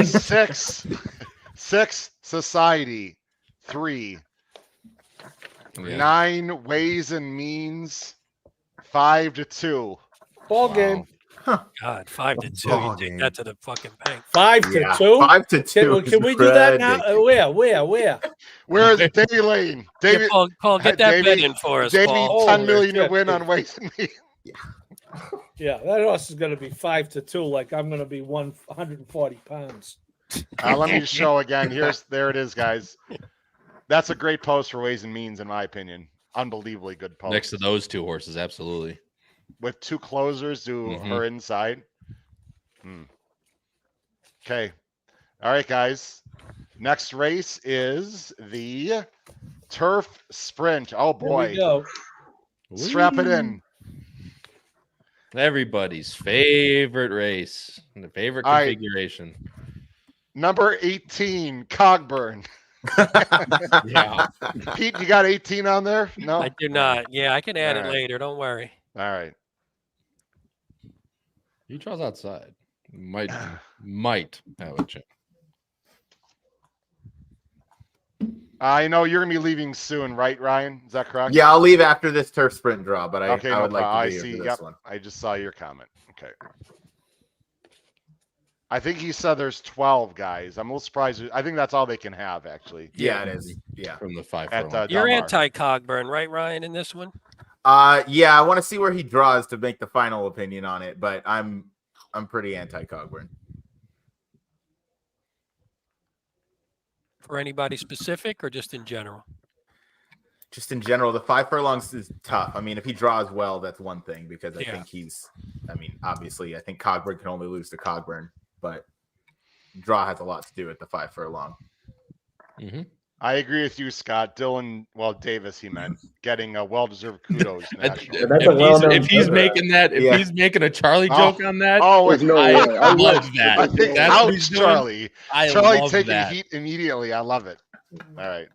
6 Society. 3. Yeah. 9 Ways and Means. 5-2. Ball Wow. game. God, 5-2. Ball You take game. that to the fucking bank. 5-2. 5-2. Can we do that now? Where? Where is Davey Lane? Yeah, David, Paul, get that Davey- bet in for us, Davey, Paul. 10 million to shit. win on Ways and Means. Yeah, that horse is going to be 5-2. Like I'm going to be 140 pounds. Let me show again. There it is, guys. That's a great post for Ways and Means, in my opinion. Unbelievably good post. Next to those two horses, absolutely. With two closers who are inside. Okay. All right, guys. Next race is the Turf Sprint. Oh, boy. Here we go. Strap it in. Everybody's favorite race. And the favorite All right. configuration. Number 18, Cogburn. Yeah. Pete, you got 18 on there? No? I do not. Yeah, I can add All it right. later. Don't worry. All right. He draws outside. Might have a chance. I know you're going to be leaving soon, right, Ryan? Is that correct? Yeah, I'll leave after this Turf Sprint draw, but I Okay, would no like problem. to be I see. here for Yep. this one. I just saw your comment. Okay. I think he said there's 12 guys. I'm a little surprised. I think that's all they can have, actually. Yeah, it is. Yeah. From the 5 At furlong. You're Del Mar. anti-Cogburn, right, Ryan, in this one? Yeah, I want to see where he draws to make the final opinion on it, but I'm pretty anti-Cogburn. For anybody specific or just in general? Just in general, the 5 furlongs is tough. I mean, if he draws well, that's one thing because I think obviously, I think Cogburn can only lose to Cogburn, but draw has a lot to do with the 5 furlong. I agree with you, Scott. Davis, he meant, getting a well-deserved kudos nationally. If he's making a Charlie joke on that, There's no I way. I love that. I think That's what he's ouch, doing. Charlie. I Charlie love taking that. heat immediately. I love it. All right.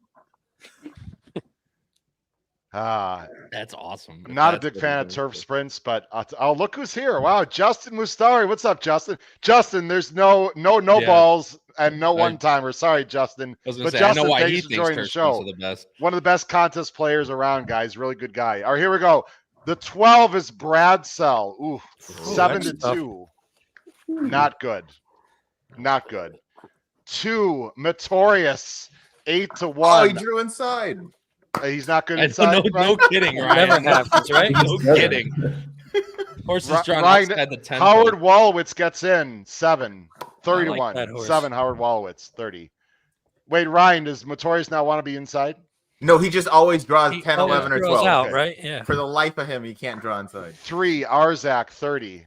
That's awesome. Not a That's big what fan of he's turf doing. sprints, but look who's here! Wow, Justin Mustari. What's up, Justin? Justin, there's no balls and no one timer. Sorry, Justin. I was gonna But say, I know Justin, why he thanks for thinks joining the turf sprints show. are the best. One of the best contest players around, guys. Really good guy. All right, here we go. The 12 is Bradsell. Ooh, 7-2. Not good. Not good. 2, Notorious. 8-1. Oh, he drew inside. He's not good I inside. don't know, no kidding, Ryan. Never happens, right? No kidding. Horses drawn Ryan, outside the 10. Howard Wolowitz gets in 7, 30-1. like that horse. 7 Howard Wolowitz, 30. Wait, Ryan, does Notorious not want to be inside? No, he just always draws 10, always 11, or throws 12. out, Okay. right? Yeah. For the life of him, he can't draw inside. 3 Arzak, 30.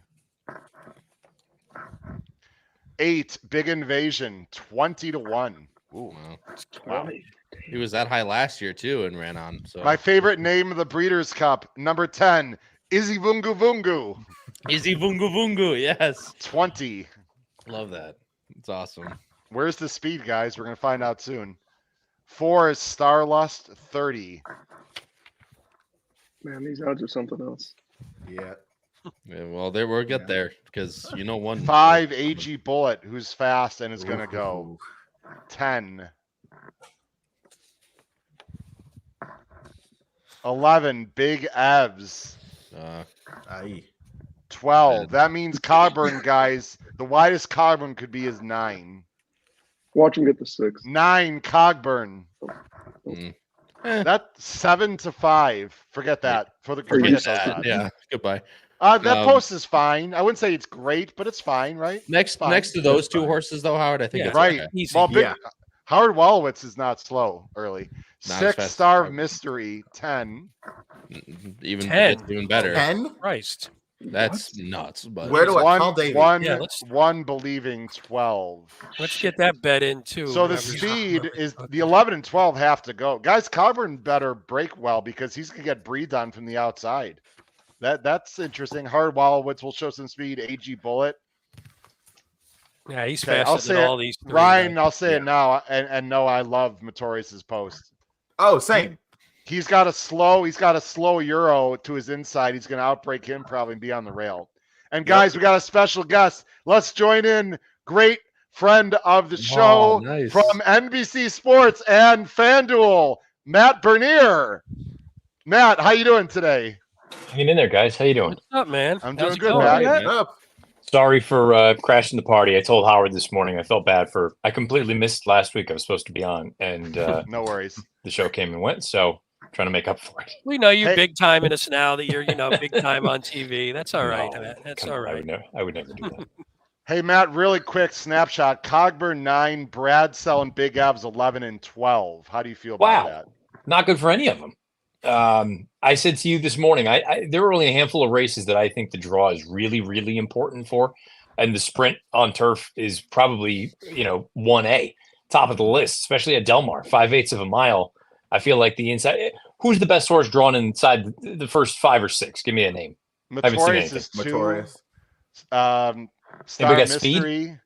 8 Big Invasion, 20-1. Ooh. Wow. He was that high last year too and ran on. So My favorite name of the Breeders' Cup, number 10, Izzy Vungu Vungu, Izzy Vungu Vungu, yes. 20. Love that. It's awesome. Where's the speed, guys? We're going to find out soon. 4 is Starlust, 30. Man, these odds are something else. Yeah. Yeah, well, we'll get there because one 5 AG Bullet, who's fast and is going to go. 10. 11 Big Evs. Aye. 12. That means Cogburn, guys. The widest Cogburn could be is 9. Watch him get the 6. 9 Cogburn. Mm. That's 7-5. Forget that. Forget those odds. Yeah. Goodbye. That post is fine. I wouldn't say it's great, but it's fine, right? Next to those two horses, though, Howard, I think Yeah. it's Right. okay. Easy. Well, Howard Wolowitz is not slow early. Not as 6 fast Star as of Mystery, 10. Even 10. it's even better. 10? Christ. That's nuts. But Where do I call Davey? Yeah, let's- one Believing, 12. Let's get that bet in too. So the Whatever. speed is the 11 and 12 have to go. Guys, Cogburn better break well because he's gonna get breathed on from the outside. That's interesting. Hard Wolowitz will show some speed. AG Bullet. Yeah, he's Okay, I'll faster say than it. all these. Three, Ryan, man. I'll say it now, and no, I love Notorious's post. Oh, same. He's got a slow Euro to his inside. He's gonna outbreak him probably and be on the rail. And guys, we got a special guest. Let's join in. Great friend of the show nice. from NBC Sports and FanDuel, Matt Bernier. Matt, how you doing today? Hanging in there, guys. How you doing? What's up, man? I'm How's doing it good, going? Matt. Up. Sorry for crashing the party. I told Howard this morning I felt bad I completely missed last week. I was supposed to be on, and No worries. the show came and went, so I'm trying to make up for it. We know you Hey. big time in us now that you're, big time on TV. That's all right, No, Matt. That's come all on, right. I would never do that. Hey, Matt, really quick snapshot. Cogburn 9, Bradsell and Big Evs 11 and 12. How do you feel about that? Not good for any of them. I said to you this morning, there are only a handful of races that I think the draw is really, really important for. And the sprint on turf is probably, 1A, top of the list, especially at Del Mar, 5/8 of a mile. I feel like the inside. Who's the best horse drawn inside the first 5 or 6? Give me a name. Matorius is 2. Matorius. Star got Mystery. speed?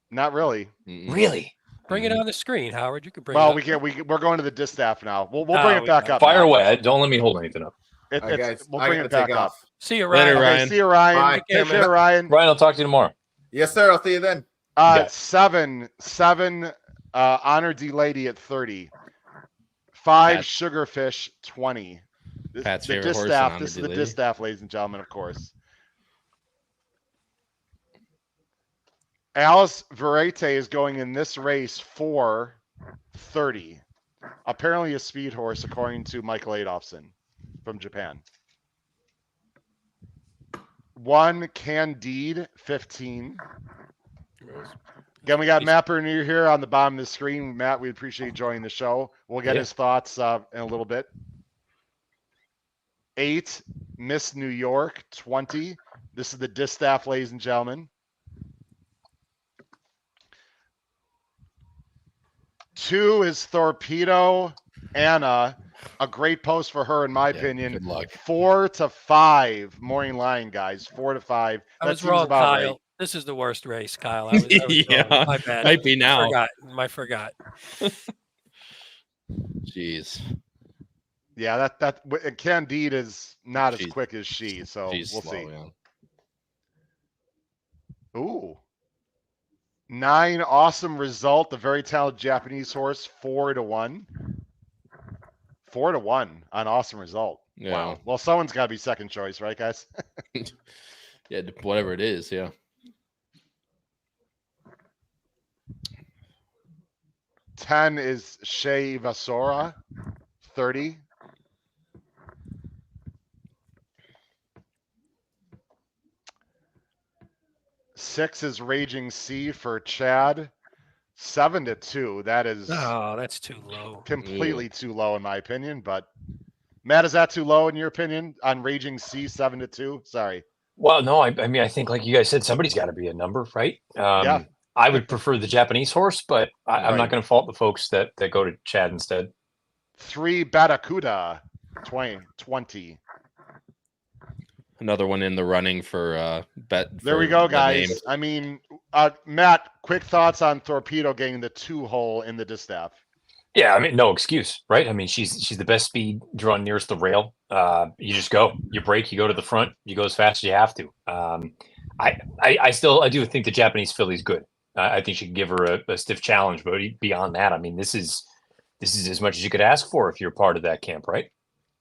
Not really. Really? Bring it on the screen, Howard. You could bring Well, it up. we're going to the Distaff now. We'll bring it back up. Fire Matt. away. Don't let me hold anything up. All right, guys, We'll I bring gotta it back take up. off. See you, Ryan. Later, Okay, Ryan. see you, Ryan. Bye. Take care, Ryan. Ryan, I'll talk to you tomorrow. Yes, sir. I'll see you then. Yeah. 7 Honor D Lady at 30. 5 Pat. Sugarfish 20. Pat's The favorite horse. Distaff. Honor This is D the Lady. Distaff, ladies and gentlemen, of course. Alice Verete is going in this race for 30. Apparently a speed horse, according to Michael Adolphson from Japan. 1 Candide 15. Again, we got Matt Bernier here on the bottom of the screen. Matt, we appreciate you joining the show. We'll get his thoughts in a little bit. 8 Miss New York 20. This is the Distaff, ladies and gentlemen. 2 is Torpedo Anna. A great post for her, in my opinion. Good luck. 4 to 5. Morning Line, guys. 4 to 5. I That was seems wrong, about Kyle. right. This is the worst race, Kyle. I was Yeah, wrong. My bad. might be now. I forgot. Jeez. Yeah, and Candide is not as She's- quick as she, so She's we'll slow, see. yeah. Ooh. 9 Awesome Result, the very talented Japanese horse, 4 to 1. 4 to 1 on Awesome Result. Yeah. Wow. Well, someone's got to be second choice, right, guys? Yeah, whatever it is, yeah. 10 is Shea Vasora, 30. Six is Raging Sea for Chad, 7 to 2. That is Oh, that's too low. completely too low in my opinion. But Matt, is that too low in your opinion on Raging Sea, 7 to 2? Sorry. Well, no, I mean, I think like you guys said, somebody's got to be a number, right? Yeah. I would prefer the Japanese horse, but I'm Right. not going to fault the folks that go to Chad instead. 3 Batacuda, 20. Another one in the running for bet. There we for go, the guys. name. I mean, Matt, quick thoughts on Torpedo getting the 2 hole in the Distaff. Yeah, I mean, no excuse, right? I mean, she's the best speed drawn nearest the rail. You just go, you brake, you go to the front, you go as fast as you have to. I do think the Japanese filly's good. I think she can give her a stiff challenge, but beyond that, I mean, this is as much as you could ask for if you're part of that camp, right?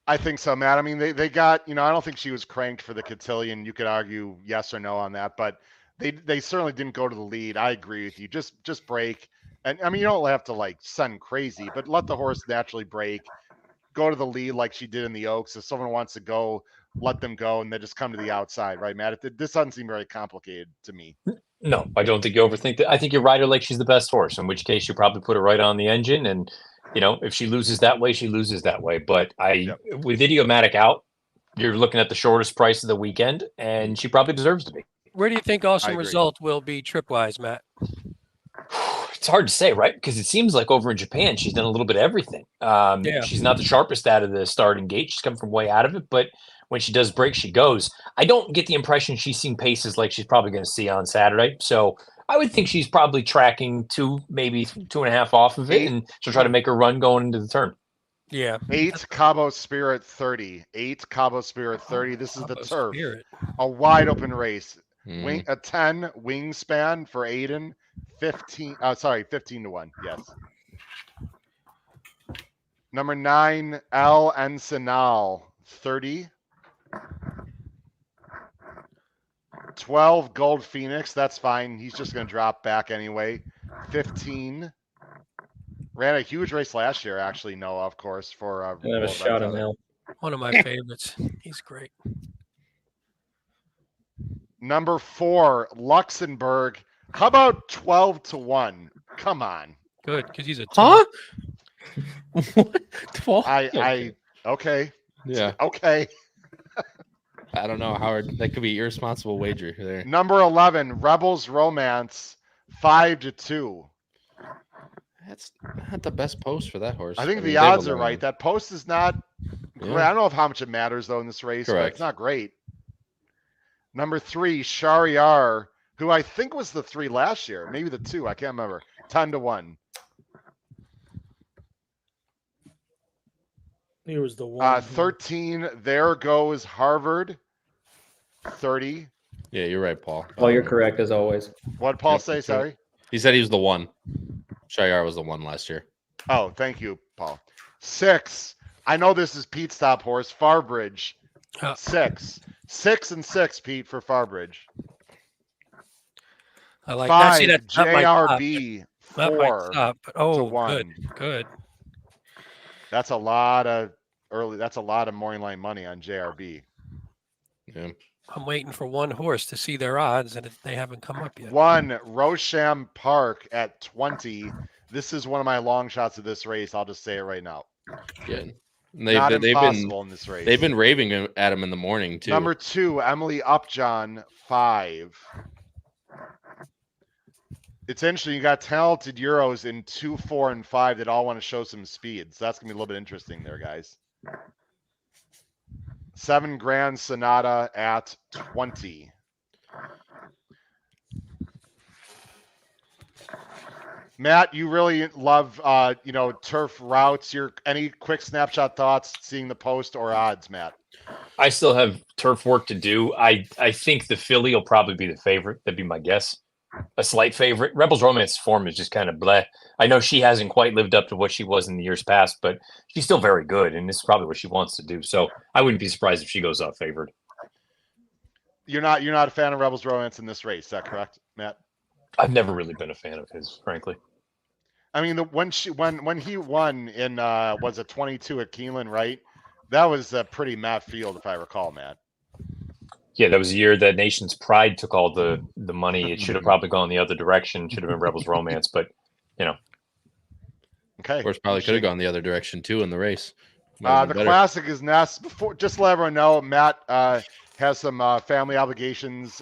I think so, Matt. I mean, they got, I don't think she was cranked for the cotillion. You could argue yes or no on that, but they certainly didn't go to the lead. I agree with you. Just break. And I mean, you don't have to like send crazy, but let the horse naturally break, go to the lead like she did in the Oaks. If someone wants to go, let them go, and then just come to the outside, right, Matt? This doesn't seem very complicated to me. No, I don't think you overthink that. I think you ride her like she's the best horse, in which case you probably put her right on the engine. And, if she loses that way, she loses that way. But with Idiomatic out, you're looking at the shortest price of the weekend, and she probably deserves to be. Where do you think Awesome agree. Result will be trip-wise, Matt? It's hard to say, right? Because it seems like over in Japan, she's done a little bit of everything. She's not the sharpest out of the starting gate. She's come from way out of it, but when she does break, she goes. I don't get the impression she's seen paces like she's probably going to see on Saturday. So I would think she's probably tracking 2, maybe 2.5 off of it, and she'll try to make her run going into the turn. Yeah. 8 Cabo Spirit 30. 8 Cabo Spirit 30. This is the Cabo turf. Spirit. A wide open race. Mhm. A 10 Wingspan for Aiden. 15 to 1. Yes. Number 9 El Ensenal 30. 12 Gold Phoenix. That's fine. He's just going to drop back anyway. 15. Ran a huge race last year, actually. Noah, of course, for I have a shot in hell. One of my favorites. He's great. Number 4, Luxembourg. How about 12-1? Come on. Good, because he's a Huh? What? 12? Okay. Yeah. Okay. I don't know, Howard. That could be irresponsible wager there. Number 11, Rebels Romance, 5-2. That's not the best post for that horse. I think the mean, odds David are right. Long. That post is not great. Yeah. I don't know how much it matters though in this race, but Correct. it's not great. Number 3, Shariar, who I think was the 3 last year, maybe the 2. I can't remember. 10-1. He was the one. 13. There goes Harvard. 30. Yeah, you're right, Paul. Well, you're correct as always. What did Paul Yep, say? that's right. Sorry. He said he was the one. Shayar was the one last year. Oh, thank you, Paul. 6. I know this is Pete's top horse, Farbridge. 6. 6 and 6, Pete, for Farbridge. I like 5, that. See, that's not my top. JRB, Not my 4 top, but to oh, 1. good. That's a lot of morning line money on JRB. Yeah. I'm waiting for one horse to see their odds, and they haven't come up yet. 1, Rosham Park at 20. This is one of my long shots of this race. I'll just say it right now. Good. Not impossible in this race. They've been raving at him in the morning too. Number 2, Emily Upjohn, 5. It's interesting. You got talented Euros in 2, 4, and 5 that all want to show some speed. So that's going to be a little bit interesting there, guys. 7, Grand Sonata at 20. Matt, you really love, turf routes. Any quick snapshot thoughts seeing the post or odds, Matt? I still have turf work to do. I think the filly will probably be the favorite. That'd be my guess. A slight favorite. Rebels Romance form is just kind of bleh. I know she hasn't quite lived up to what she was in the years past, but she's still very good, and this is probably what she wants to do. So I wouldn't be surprised if she goes out favored. You're not a fan of Rebels Romance in this race, is that correct, Matt? I've never really been a fan of his, frankly. I mean, when he won in was it 22 at Keeneland, right? That was a pretty map field, if I recall, Matt. Yeah, that was a year that Nation's Pride took all the money. It should have probably gone the other direction. Should have been Rebels Romance, but Okay. Of course, probably could have gone the other direction too in the race. The classic is next. Just to let everyone know, Matt has some family obligations.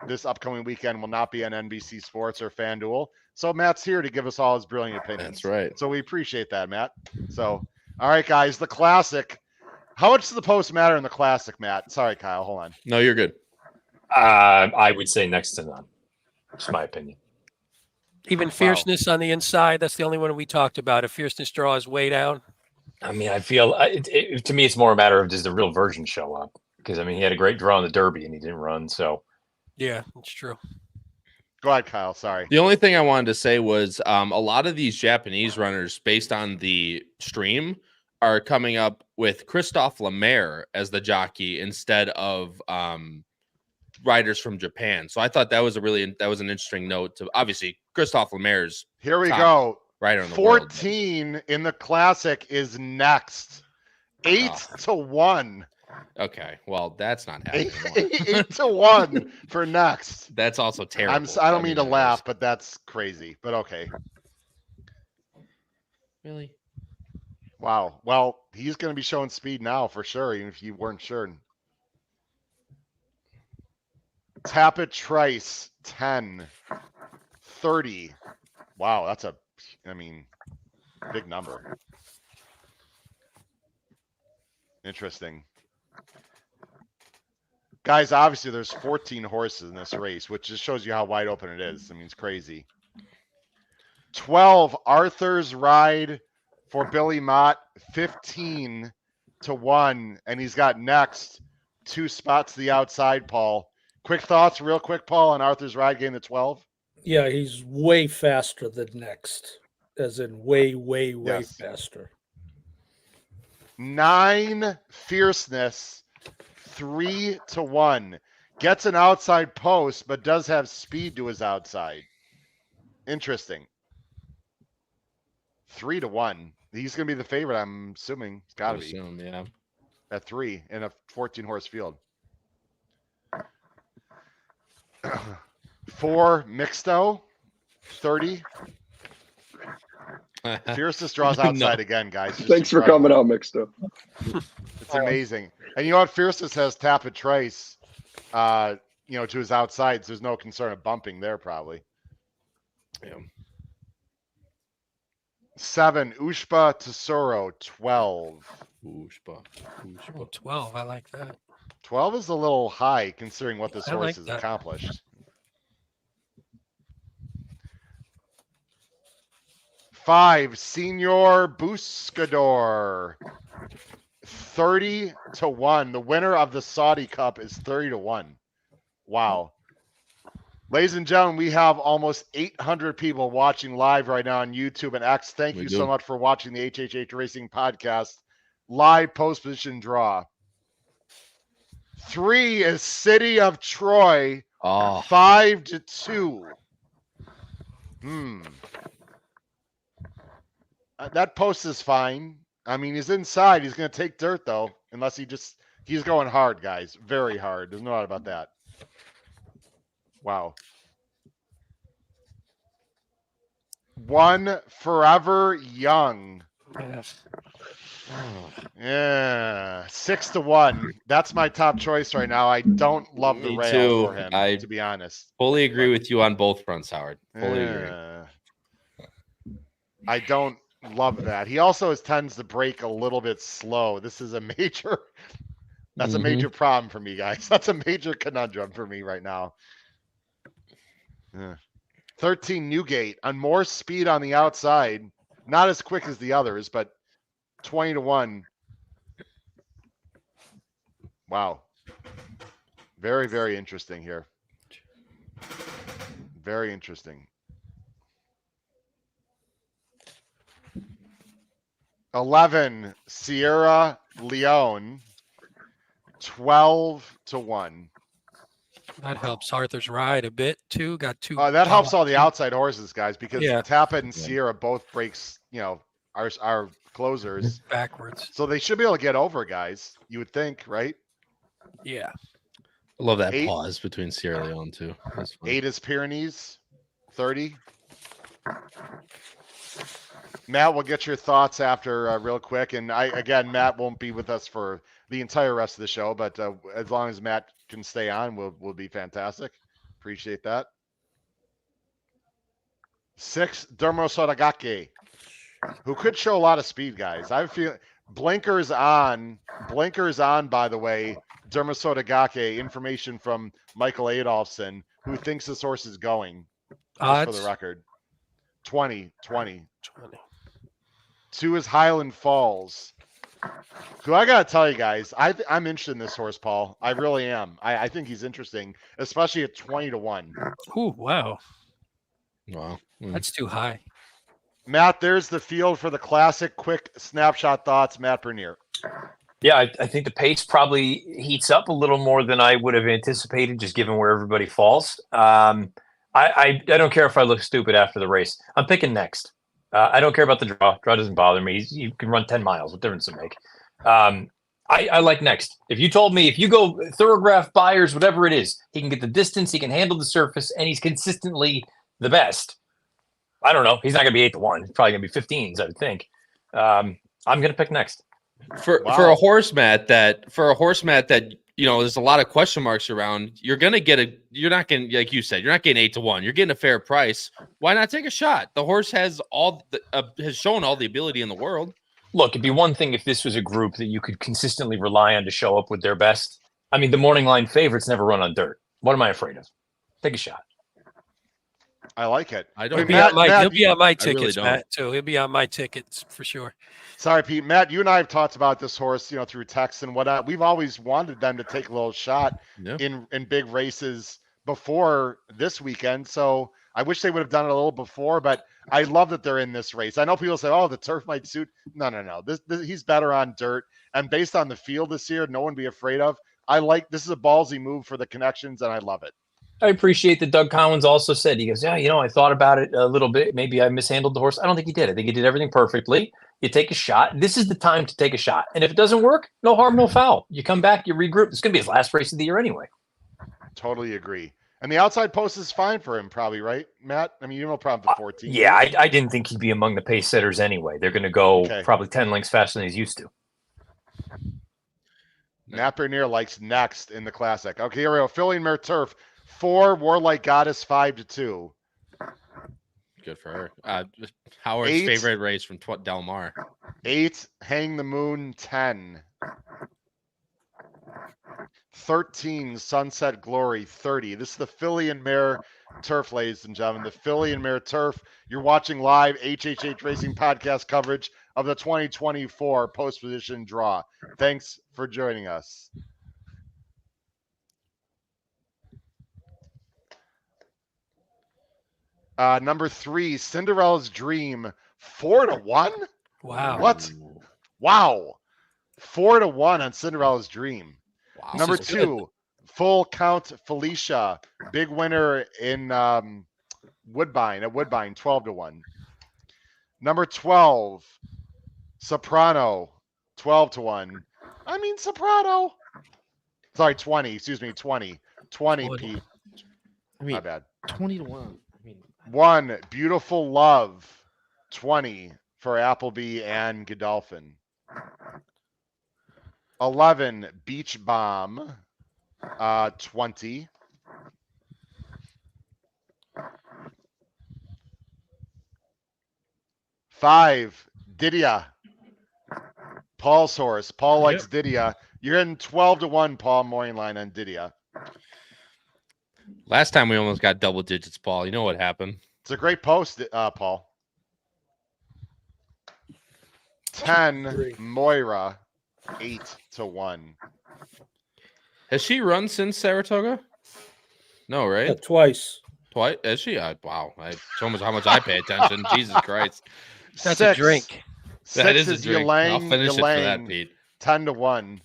This upcoming weekend will not be on NBC Sports or FanDuel. So Matt's here to give us all his brilliant opinions. That's right. So we appreciate that, Matt. So, all right, guys, the classic. How much does the post matter in the classic, Matt? Sorry, Kyle. Hold on. No, you're good. I would say next to none. It's my opinion. Even fierceness on the inside. That's the only one we talked about. If fierceness draws way down. I mean, I feel to me, it's more a matter of does the real version show up? Because I mean, he had a great draw in the Derby and he didn't run. So yeah, it's true. Go ahead, Kyle. Sorry. The only thing I wanted to say was a lot of these Japanese runners, based on the stream, are coming up with Christophe Lemaire as the jockey instead of riders from Japan. So I thought that was an interesting note. To obviously Christophe Lemaire's here we go. Rider in the 14 world. In the classic is next. 8-1. Okay, well that's not happening. 8-1 for next. That's also terrible. I don't mean to laugh, but that's crazy. But okay. Really? Wow. Well, he's going to be showing speed now for sure, even if you weren't sure. Tappet Trice 10, 30. Wow, that's big number. Interesting. Guys, obviously there's 14 horses in this race, which just shows you how wide open it is. I mean, it's crazy. 12, Arthur's Ride for Billy Mott, 15-1, and he's got next 2 spots to the outside, Paul. Quick thoughts, real quick, Paul, on Arthur's Ride getting the 12? Yeah, he's way faster than next, as in way faster. 9, Fierceness, 3-1. Gets an outside post, but does have speed to his outside. Interesting. 3-1. He's going to be the favorite, I'm assuming. It's got to be. Yeah. At 3 in a 14-horse field. 4 Mixto, 30. Fiercest draws outside again, guys. Just Thanks for incredible. coming out, mixed up. It's amazing. And you know what? Fiercest has tap and trace, to his outsides. There's no concern of bumping there, probably. Yeah. 7 Ushba Tesoro, 12. Ushba. Oh, 12. I like that. 12 is a little high considering what this I horse like has that. accomplished. 5 Senor Buscador, 30-1. The winner of the Saudi Cup is 30-1. Wow. Ladies and gentlemen, we have almost 800 people watching live right now on YouTube and X. Thank you so much for watching the HHH Racing Podcast live post position draw. 3 is City of Troy, 5-2. That post is fine. I mean, he's inside. He's going to take dirt, though, unless he's going hard, guys. Very hard. There's no doubt about that. Wow. 1 Forever Young. Yes. Yeah. 6-1. That's my top choice right now. I don't love the Me rail too. for him, to be honest. Fully agree with you on both fronts, Howard. Fully agree. I don't love that. He also tends to break a little bit slow. This is a major that's a major problem for me, guys. That's a major conundrum for me right now. 13 Newgate on more speed on the outside. Not as quick as the others, but 20-1. Wow. Very, very interesting here. Very interesting. 11 Sierra Leone, 12-1. That helps Arthur's ride a bit too. Got 2. That helps all the outside horses, guys, because Yeah. Tapit and Sierra both breaks, our closers backwards. So they should be able to get over, guys. You would think, right? Yeah. I love that 8 pause between Sierra Leone too. 8 is Pyrenees, 30. Matt, we'll get your thoughts after real quick. And Matt won't be with us for the entire rest of the show, but as long as Matt can stay on, we'll be fantastic. Appreciate that. 6 Dermo Sodagake, who could show a lot of speed, guys. I feel blinkers on, by the way. Dermo Sodagake, information from Michael Adolfson, who thinks this horse is going. Just for the record. 20. 2 is Highland Falls. Who I gotta tell you guys, I'm interested in this horse, Paul. I really am. I think he's interesting, especially at 20-1. Ooh, wow. Wow. That's too high. Matt, there's the field for the classic. Quick snapshot thoughts, Matt Bernier. Yeah, I think the pace probably heats up a little more than I would have anticipated, just given where everybody falls. I don't care if I look stupid after the race. I'm picking next. I don't care about the draw. Draw doesn't bother me. You can run 10 miles. What difference does it make? I like next. If you told me if you go thoroughgraph buyers, whatever it is, he can get the distance, he can handle the surface, and he's consistently the best. I don't know. He's not going to be 8-1. He's probably going to be 15s, I would think. I'm going to pick next. For a horse, Matt, that there's a lot of question marks around. You're not getting, like you said, you're not getting 8-1. You're getting a fair price. Why not take a shot? The horse has has shown all the ability in the world. Look, it'd be one thing if this was a group that you could consistently rely on to show up with their best. I mean, the morning line favorites never run on dirt. What am I afraid of? Take a shot. I like it. He'll be on my tickets, Matt, too. He'll be on my tickets for sure. Sorry, Pete. Matt, you and I have talked about this horse, through text and whatnot. We've always wanted them to take a little shot in big races before this weekend. So I wish they would have done it a little before, but I love that they're in this race. I know people say, oh, the turf might suit. No. This he's better on dirt. And based on the field this year, no one be afraid of. This is a ballsy move for the connections, and I love it. I appreciate that Doug Collins also said, he goes, yeah, I thought about it a little bit. Maybe I mishandled the horse. I don't think he did. I think he did everything perfectly. You take a shot. This is the time to take a shot. And if it doesn't work, no harm, no foul. You come back, you regroup. It's going to be his last race of the year anyway. Totally agree. And the outside post is fine for him, probably, right, Matt? I mean, you have no problem with the 14. Yeah, I didn't think he'd be among the pace setters anyway. They're going to go Okay. probably 10 lengths faster than he's used to. Matt Bernier likes next in the classic. Okay, here we go. Filly and Mare Turf. 4, Warlike Goddess 5-2. Good for her. Howard's 8, favorite race from Del Mar. 8, Hang the Moon 10. 13, Sunset Glory 30. This is the Filly and Mare Turf, ladies and gentlemen. The Filly and Mare Turf. You're watching live HHH Racing podcast coverage of the 2024 post position draw. Thanks for joining us. Number 3, Cinderella's Dream, 4-1. Wow. What? Wow. 4-1 on Cinderella's Dream. Wow. Number 2, Full Count Felicia, big winner in Woodbine, 12-1. Number 12, Soprano, 12-1. I mean, Soprano. Sorry, 20. Excuse me, 20. 20, Pete. I mean, My bad. 20-1. I mean, 1, Beautiful Love, 20 for Appleby and Godolphin. 11, Beach Bomb, 20. 5, Didia. Paul's horse. Paul likes Didia. You're in 12-1, Paul morning line on Didia. last time we almost got double digits, Paul. You know what happened? It's a great post, Paul. 10, Moira, 8-1. Has she run since Saratoga? No, right? Yeah, twice. Twice? Is she? Wow. So much how much I pay attention. Jesus Christ. That's 6, a drink. 6 That is a is drink. Ylang, I'll finish it for that, Ylang, Pete. 10-1. I'm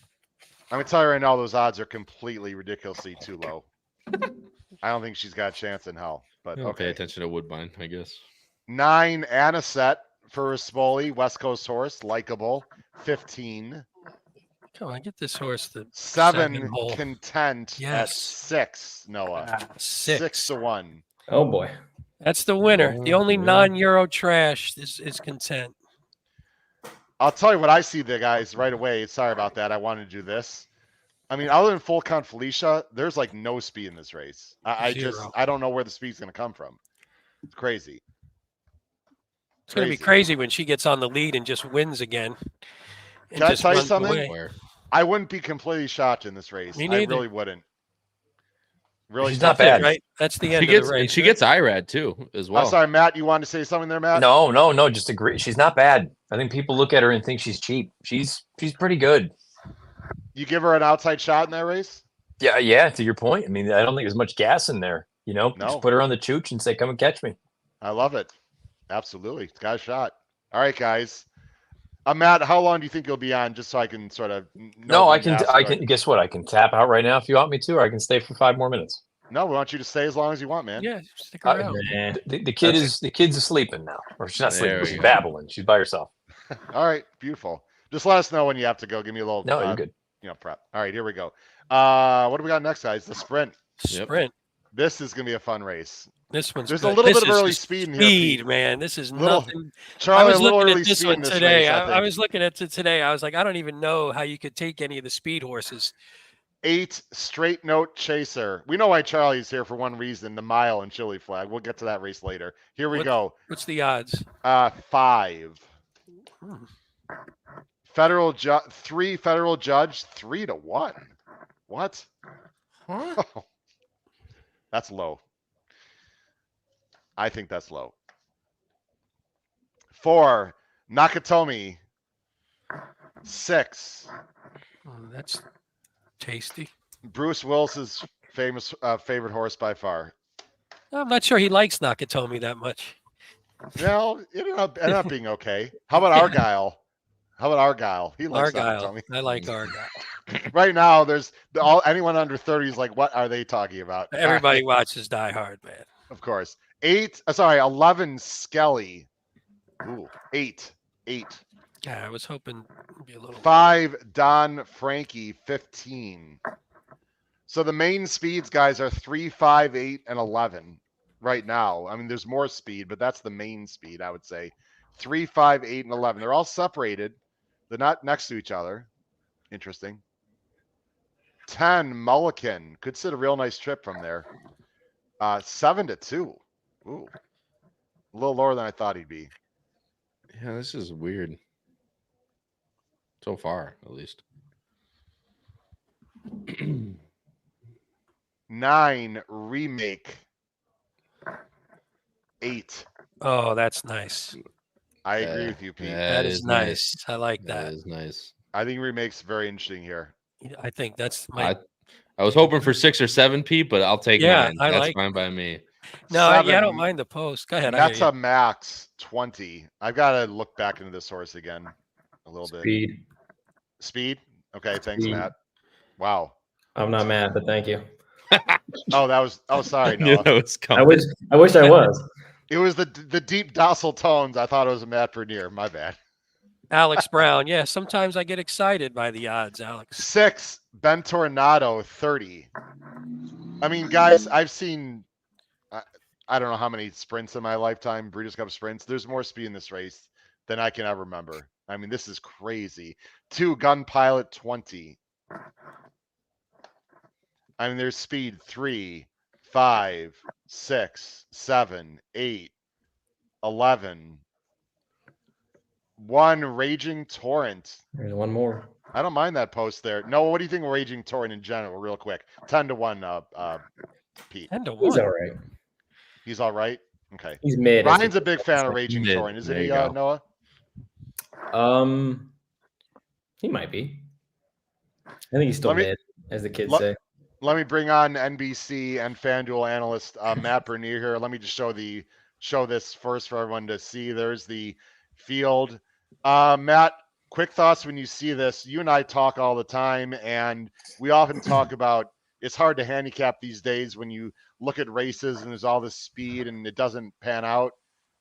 gonna tell you right now, those odds are completely ridiculously too low. I don't think she's got a chance in hell. But I don't pay okay. attention to Woodbine, I guess. 9, Anisette for Rispoli, West Coast horse, likable, 15. Come on, get this horse the 7, hole. Content at Yes. 6, Noah. 6. 6-1. Oh boy. That's the winner. The only Yeah. non-Euro trash is Content. I'll tell you what I see the guys right away. Sorry about that. I wanted to do this. I mean, other than Full Count Felicia, there's like no speed in this race. I don't know where the speed's going to come from. It's crazy. It's going to be crazy when she gets on the lead and just wins again. And Can I just tell you runs something? away. I wouldn't be completely shocked in this race. Me I neither. really wouldn't. Really, She's not That's it, bad. right? That's the end She gets of the race. and she right? gets IRAD too, as well. I'm sorry, Matt. You wanted to say something there, Matt? No, just agree. She's not bad. I think people look at her and think she's cheap. She's pretty good. You give her an outside shot in that race? Yeah. To your point, I mean, I don't think there's much gas in there. You know, No. just put her on the chooch and say, "Come and catch me." I love it. Absolutely. It's got a shot. All right, guys. Matt, how long do you think you'll be on just so I can sort of No, I when to can. ask I you? can. Guess what? I can tap out right now if you want me to, or I can stay for 5 more minutes. No, we want you to stay as long as you want, man. Yeah, stick around. The kid's sleeping now, or she's not There sleeping. we She's go. babbling. She's by herself. All right, beautiful. Just let us know when you have to go. Give me a little No, you're good. prep. All right, here we go. What do we got next, guys? The sprint. Yep. Sprint. This is gonna be a fun race. This one's There's good. a little This bit of is early the speed in here. speed, Pete. man. This is Little- nothing. I Charlie, was a little looking early at this speed one in this today. race, I think. was looking at it today. I was like, I don't even know how you could take any of the speed horses. 8, Straight Note Chaser. We know why Charlie's here for one reason, the mile and chili flag. We'll get to that race later. Here we go. What's the odds? 5. Hmm. 3 federal judge, 3-1. What? Huh? That's low. I think that's low. 4, Nakatomi. 6, Oh, that's tasty. Bruce Willis's famous favorite horse by far. I'm not sure he likes Nakatomi that much. Well, it ended up being okay. How about Argyle? He likes Argyle. Nakatomi. I like Argyle. Right now, there's anyone under 30 is like, what are they talking about? Everybody watches Die Hard, man. Of course. 11, Skelly. Ooh, 8. Yeah, I was hoping it'd be a little. 5, Don Frankie, 15. So the main speeds, guys, are 3, 5, 8, and 11 right now. I mean, there's more speed, but that's the main speed, I would say. 3, 5, 8, and 11. They're all separated. They're not next to each other. Interesting. 10, Mulligan. Could sit a real nice trip from there. 7 to 2. Ooh. A little lower than I thought he'd be. Yeah, this is weird. So far, at least. 9, Remake. 8. Oh, that's nice. I agree with you, Pete. That is nice. I like that. That is nice. I think Remake's very interesting here. I think that's my. I was hoping for 6 or 7, Pete, but I'll take 9. I That's like fine by me. No, 7, yeah, I don't mind the post. Go ahead. That's a max 20. I've got to look back into this horse again a little bit. Speed? Okay, thanks, Speed. Matt. Wow. I'm not mad, but thank you. Sorry, Knew Noah. that was coming. I wish I was. It was the deep docile tones. I thought it was a Matt Bernier. My bad. Alex Brown. Yeah, sometimes I get excited by the odds, Alex. 6, Ben Tornado, 30. I mean, guys, I've seen, I don't know how many sprints in my lifetime, Breeders' Cup sprints. There's more speed in this race than I can ever remember. I mean, this is crazy. 2, Gun Pilot, 20. I mean, there's speed 3, 5, 6, 7, 8, 11. 1, Raging Torrent. There's one more. I don't mind that post there. No, what do you think of Raging Torrent in general, real quick? 10 to 1, Pete. 10 to 1. He's all right. He's all right? Okay. He's mid. Ryan's a big fan of Raging mid. Torrent, isn't There he, you go. Noah? He might be. I think he's still mid, as the kids say. Let me bring on NBC and FanDuel analyst Matt Bernier here. Let me just show this first for everyone to see. There's the field. Matt, quick thoughts when you see this. You and I talk all the time, and we often talk about it's hard to handicap these days when you look at races and there's all this speed and it doesn't pan out.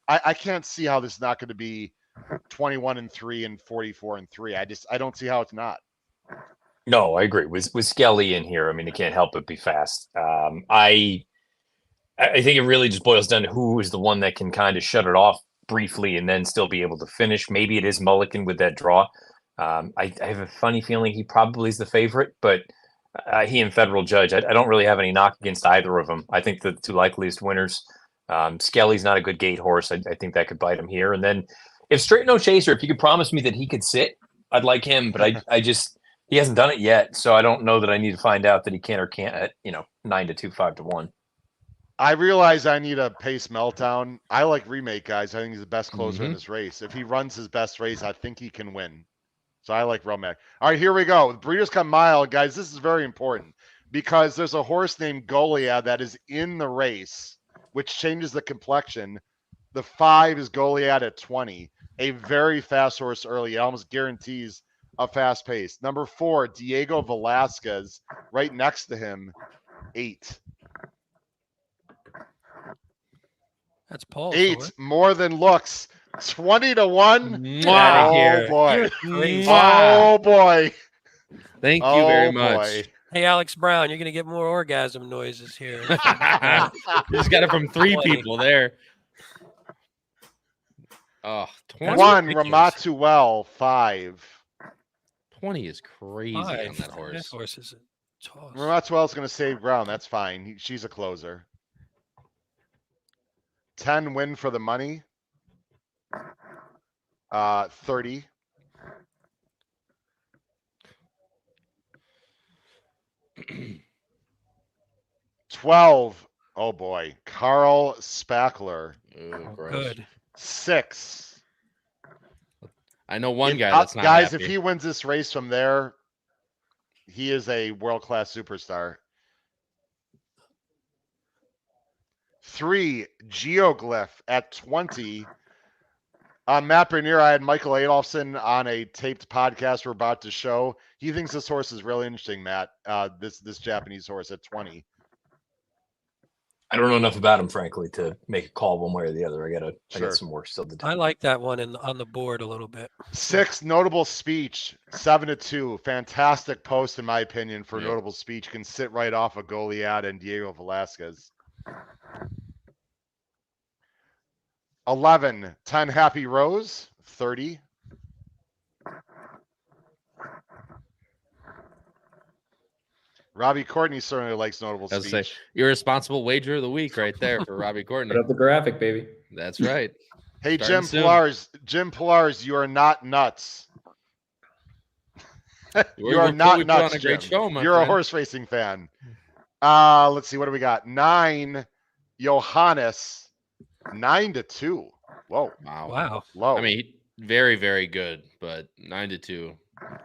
I can't see how this is not going to be 21-3 and 44-3. I don't see how it's not. No, I agree. With Skelly in here, I mean, it can't help but be fast. I think it really just boils down to who is the one that can kind of shut it off briefly and then still be able to finish. Maybe it is Mulligan with that draw. I have a funny feeling he probably is the favorite, but he and Federal Judge, I don't really have any knock against either of them. I think the 2 likeliest winners. Skelly's not a good gate horse. I think that could bite him here. And then if Straight No Chaser, if you could promise me that he could sit, I'd like him, but I just he hasn't done it yet, so I don't know that I need to find out that he can or can't at 9 to 2, 5 to 1. I realize I need a pace meltdown. I like Remake, guys. I think he's the best closer in this race. If he runs his best race, I think he can win. So I like Romac. All right, here we go. Breeders' Cup Mile, guys. This is very important because there's a horse named Goliad that is in the race, which changes the complexion. The 5 is Goliad at 20. A very fast horse early. It almost guarantees a fast pace. Number 4, Diego Velasquez, right next to him, 8. That's Paul. 8, More Than Looks, 20 to 1. Get out of here. Boy. Crazy. Oh boy. Thank you very much. Hey, Alex Brown, you're going to get more orgasm noises here. Just got it from 3 people there. Oh, 20. 1, Ramatuel, 5. 20 is crazy on that That horse. horse is a toss. Ramatuel's going to save ground. That's fine. She's a closer. 10, Win for the Money. 30. 12. Oh boy. Carl Spackler. Ooh, gross. Good. 6. I know one guy that's not guys, happy. if he wins this race from there, he is a world-class superstar. 3, Geoglyph at 20. Matt Bernier, I had Michael Adolphson on a taped podcast we're about to show. He thinks this horse is really interesting, Matt. This Japanese horse at 20. I don't know enough about him, frankly, to make a call one way or the other. I Sure. got some work still to do. I like that one on the board a little bit. 6, Notable Speech, 7-2. Fantastic post, in my opinion, for Yep. Notable Speech. Can sit right off of Goliad and Diego Velasquez. 11, 10 Happy Rose, 30. Robbie Courtney certainly likes Notable I was Speech. say irresponsible wager of the week right there for Robbie Courtney. Put up the graphic, baby. That's right. Hey, Starting Jim soon. Pilars. Jim Pilars, you are not nuts. You are We'll not put you nuts, on a great Jim. show, my You're a friend. horse racing fan. Let's see. What do we got? 9, Johannes, 9-2. Whoa. Wow. Low. I mean, very, very good, but 9-2.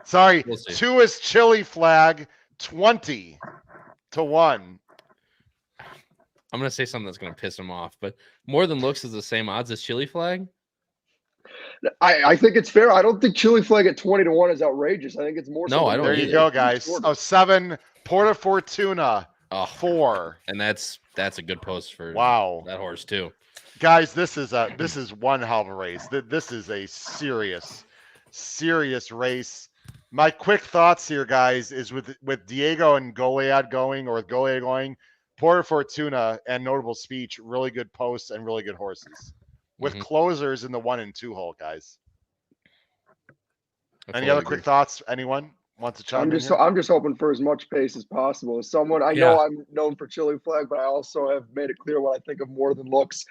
Sorry. We'll see. 2 is Chili Flag, 20-1. I'm gonna say something that's gonna piss him off, but More Than Looks is the same odds as Chili Flag. I think it's fair. I don't think Chili Flag at 20-1 is outrageous. I think it's more. No, so I don't There either. you go, guys. Oh, 7, Porta Fortuna, Oh, 4. and that's a good post for Wow. that horse too. Guys, this is one hell of a race. This is a serious race. My quick thoughts here, guys, is with Diego and Goliad going, or with Goliad going, Porta Fortuna and Notable Speech, really good posts and really good horses. With closers in the 1 and 2 hole, guys. Any other quick thoughts? Anyone wants to chime in here? I'm just hoping for as much pace as possible. As someone, I know I'm known for Chili Flag, but I also have made it clear what I think of More Than Looks.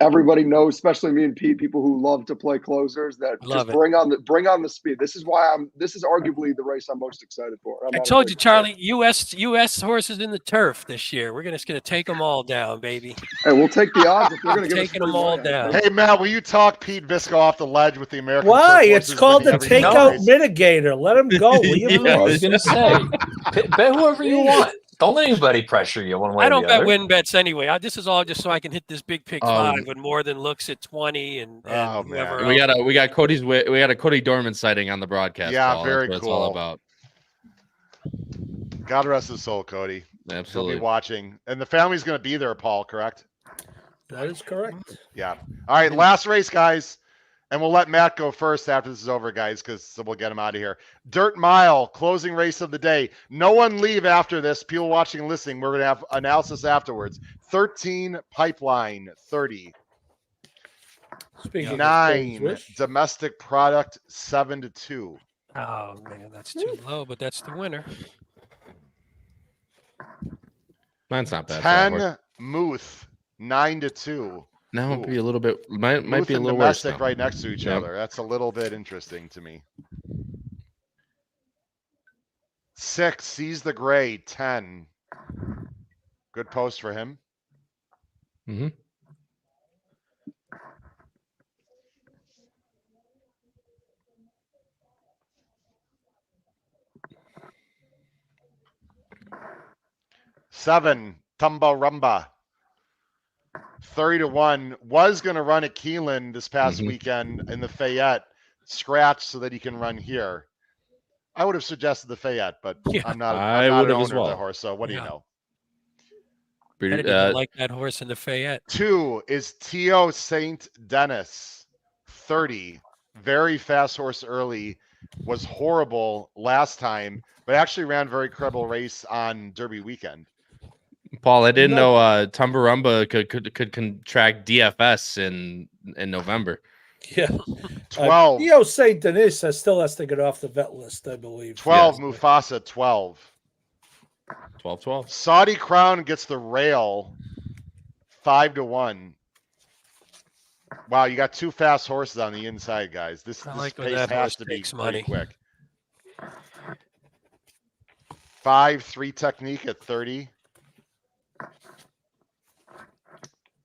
Everybody knows, especially me and Pete, people who love to play closers, that just bring on the speed. This is arguably the race I'm most excited for. I told you, Charlie, U.S. horses in the turf this year. We're just going to take them all down, baby. Hey, we'll take the odds if you're going to give us taking them all down. Hey, Matt, will you talk Pete Visco off the ledge with the American? Why? Turf It's horses called the winning every takeout race? mitigator. Let him go. Will you I was please? going to say, bet whoever you want. Don't let anybody pressure you one way I or don't the bet other. win bets anyway. This is all just so I can hit this big pick 5 with More Than Looks at 20 and whoever We else. got a Cody Dorman sighting on the broadcast. Yeah, Paul. very That's what cool. It's all about. God rest his soul, Cody. Absolutely. He'll be watching, and the family's going to be there. Paul, correct? That is correct. Yeah. All right, last race, guys. And we'll let Matt go first after this is over, guys, because we'll get him out of here. Dirt Mile, closing race of the day. No one leave after this. People watching and listening, we're going to have analysis afterwards. 13, Pipeline, 30. Speaking of 9, Wish. Domestic Product, 7-2. Oh, man, that's too low, but that's the winner. Mine's not bad. for that 10, horse. Muth, 9-2. Now it'd be a little bit. Might Muth be a and little worse. Domestic now. right next to each Yep. other. That's a little bit interesting to me. 6, Seize the Gray, 10. Good post for him. Mm-hmm. Seven, Tumba Rumba, 30-1. Was going to run at Keelan this past weekend in the Fayette, scratch so that he can run here. I would have suggested the Fayette, but I'm not I an would owner have as of the well. horse, so what do you know? I didn't even like that horse in the Fayette. 2 is Tio St. Denis, 30. Very fast horse early. Was horrible last time, but actually ran very credible race on Derby weekend. Paul, I didn't know Tumbarumba could contract DFS in November. Yeah. 12. Theo St. Denis still has to get off the vet list, I believe. 12, Yes. Mufasa, 12. 12-12. Saudi Crown gets the rail, 5-1. Wow, you got 2 fast horses on the inside, guys. This like when pace that has horse to be takes pretty money. quick. 5-3 Technique at 30.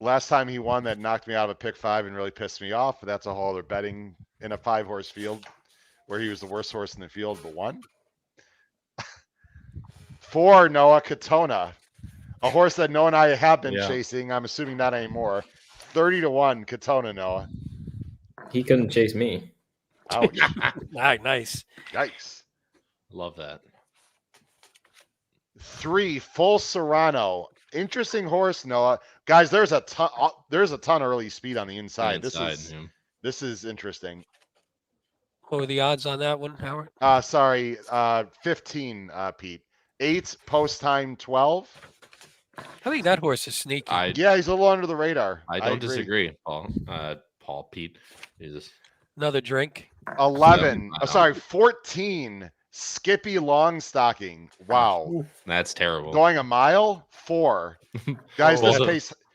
Last time he won, that knocked me out of a pick 5 and really pissed me off. But that's a whole other betting in a 5-horse field where he was the worst horse in the field, but won. 4, Noah Katona, a horse that Noah and I have been chasing. I'm assuming not anymore. 30-1 Katona, Noah. He couldn't chase me. Ouch. Nice. Yikes. Love that. 3, Full Serrano, Interesting horse, Noah. Guys, there's a ton early speed on the inside. This is interesting. What were the odds on that one, Howard? Sorry, 15, Pete. 8, post time 12. I think that horse is sneaky. Yeah, he's a little under the radar. I don't disagree, Paul. Pete. Jesus. Another drink. 11. Sorry, 14. Skippy Longstocking. Wow. That's terrible. Going a mile? 4. Guys,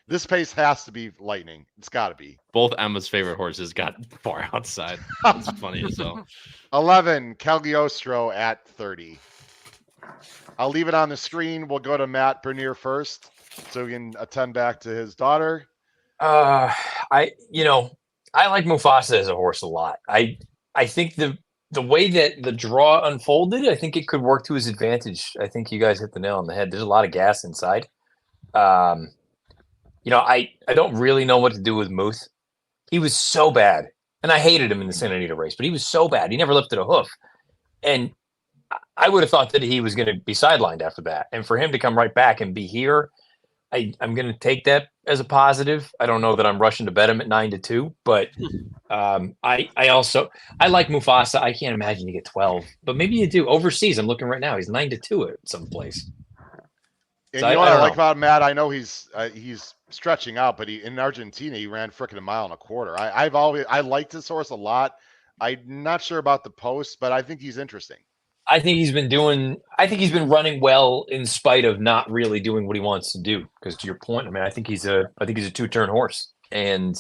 this pace has to be lightning. It's got to be. Both Emma's favorite horses got far outside. It's funny as well. 11. Cagliostro at 30. I'll leave it on the screen. We'll go to Matt Bernier first so we can attend back to his daughter. I like Mufasa as a horse a lot. I think the way that the draw unfolded, I think it could work to his advantage. I think you guys hit the nail on the head. There's a lot of gas inside. I don't really know what to do with Muth. He was so bad, and I hated him in the Santa Anita race, but he was so bad. He never lifted a hoof. And I would have thought that he was going to be sidelined after that. And for him to come right back and be here, I'm going to take that as a positive. I don't know that I'm rushing to bet him at 9-2, but I like Mufasa. I can't imagine you get 12, but maybe you do. Overseas, I'm looking right now. He's 9-2 at some place. And so you know what I like about Matt? I know he's stretching out, but in Argentina he ran frickin' 1.25 miles. I liked this horse a lot. I'm not sure about the post, but I think he's interesting. I think he's been running well in spite of not really doing what he wants to do. Because to your point, I think he's a 2-turn horse. And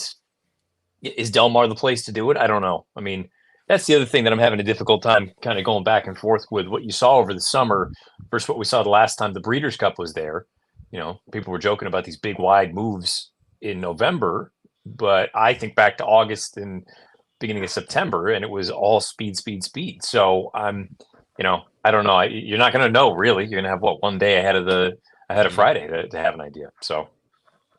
is Del Mar the place to do it? I don't know. I mean, that's the other thing that I'm having a difficult time kind of going back and forth with what you saw over the summer versus what we saw the last time the Breeders' Cup was there. People were joking about these big wide moves in November, but I think back to August and beginning of September, and it was all speed. So I don't know. You're not going to know really. You're going to have one day ahead of Friday to have an idea. So,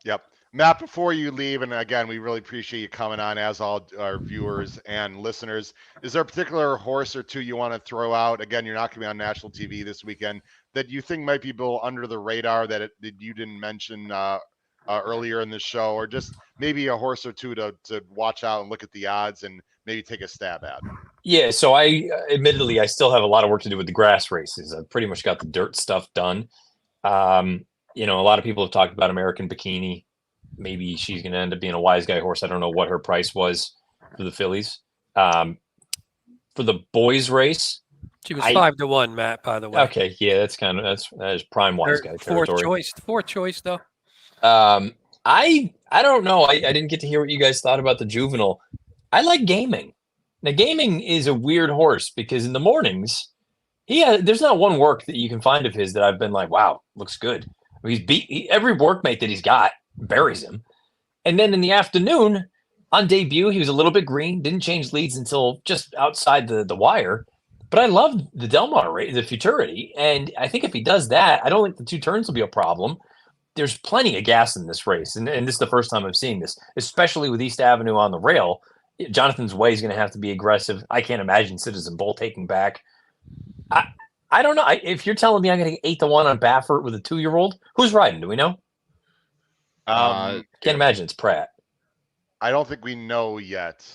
yep. Matt, before you leave, and again, we really appreciate you coming on, as all our viewers and listeners. Is there a particular horse or two you want to throw out? Again, you're not going to be on national TV this weekend that you think might be a little under the radar that you didn't mention earlier in the show, or just maybe a horse or two to watch out and look at the odds and maybe take a stab at? Yeah, so I still have a lot of work to do with the grass races. I've pretty much got the dirt stuff done. A lot of people have talked about American Bikini. Maybe she's going to end up being a wise guy horse. I don't know what her price was for the fillies. For the boys race, she was 5-1, Matt, by the way. Okay, yeah, that is prime wise guy territory. Fourth choice though. I don't know. I didn't get to hear what you guys thought about the juvenile. I like Gaming. Now, Gaming is a weird horse because in the mornings, there's not one work that you can find of his that I've been like, wow, looks good. Every workmate that he's got buries him. And then in the afternoon, on debut, he was a little bit green, didn't change leads until just outside the wire. But I loved the Del Mar race, the futurity. And I think if he does that, I don't think the 2 turns will be a problem. There's plenty of gas in this race. And this is the first time I'm seeing this, especially with East Avenue on the rail. Jonathan's Way is going to have to be aggressive. I can't imagine Citizen Bull taking back. I don't know. If you're telling me I'm going to get 8-1 on Baffert with a 2-year-old, who's riding? Do we know? Can't imagine it's Pratt. I don't think we know yet.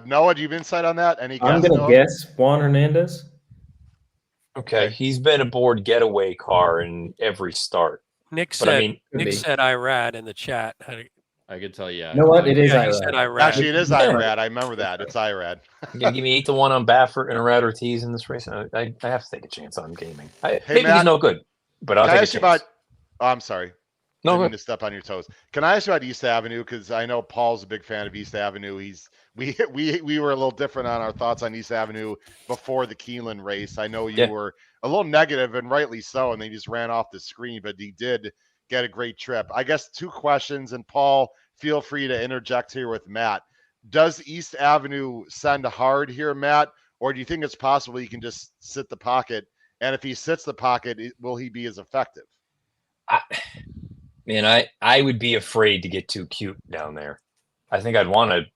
Noah, do you have insight on that? Any guess? I'm going to guess Juan Hernandez. Okay, he's been aboard Getaway Car in every start. Nick said Irad in the chat. I could tell you. You know what? It is Irad. He said Irad. Actually, it is Irad. I remember that. It's Irad. You're going to give me 8-1 on Baffert and Irad Ortiz in this race? I have to take a chance on Gaming. Maybe Matt, he's no good, but I'll take a chance. I'm sorry. No, I didn't mean to step on your toes. Can I ask you about East Avenue? Because I know Paul's a big fan of East Avenue. We were a little different on our thoughts on East Avenue before the Keeneland race. I know you were a little negative, and rightly so, and they just ran off the screen, but he did get a great trip. I guess 2 questions, and Paul, feel free to interject here with Matt. Does East Avenue send hard here, Matt, or do you think it's possible he can just sit the pocket? And if he sits the pocket, will he be as effective? I would be afraid to get too cute down there. I think I'd want to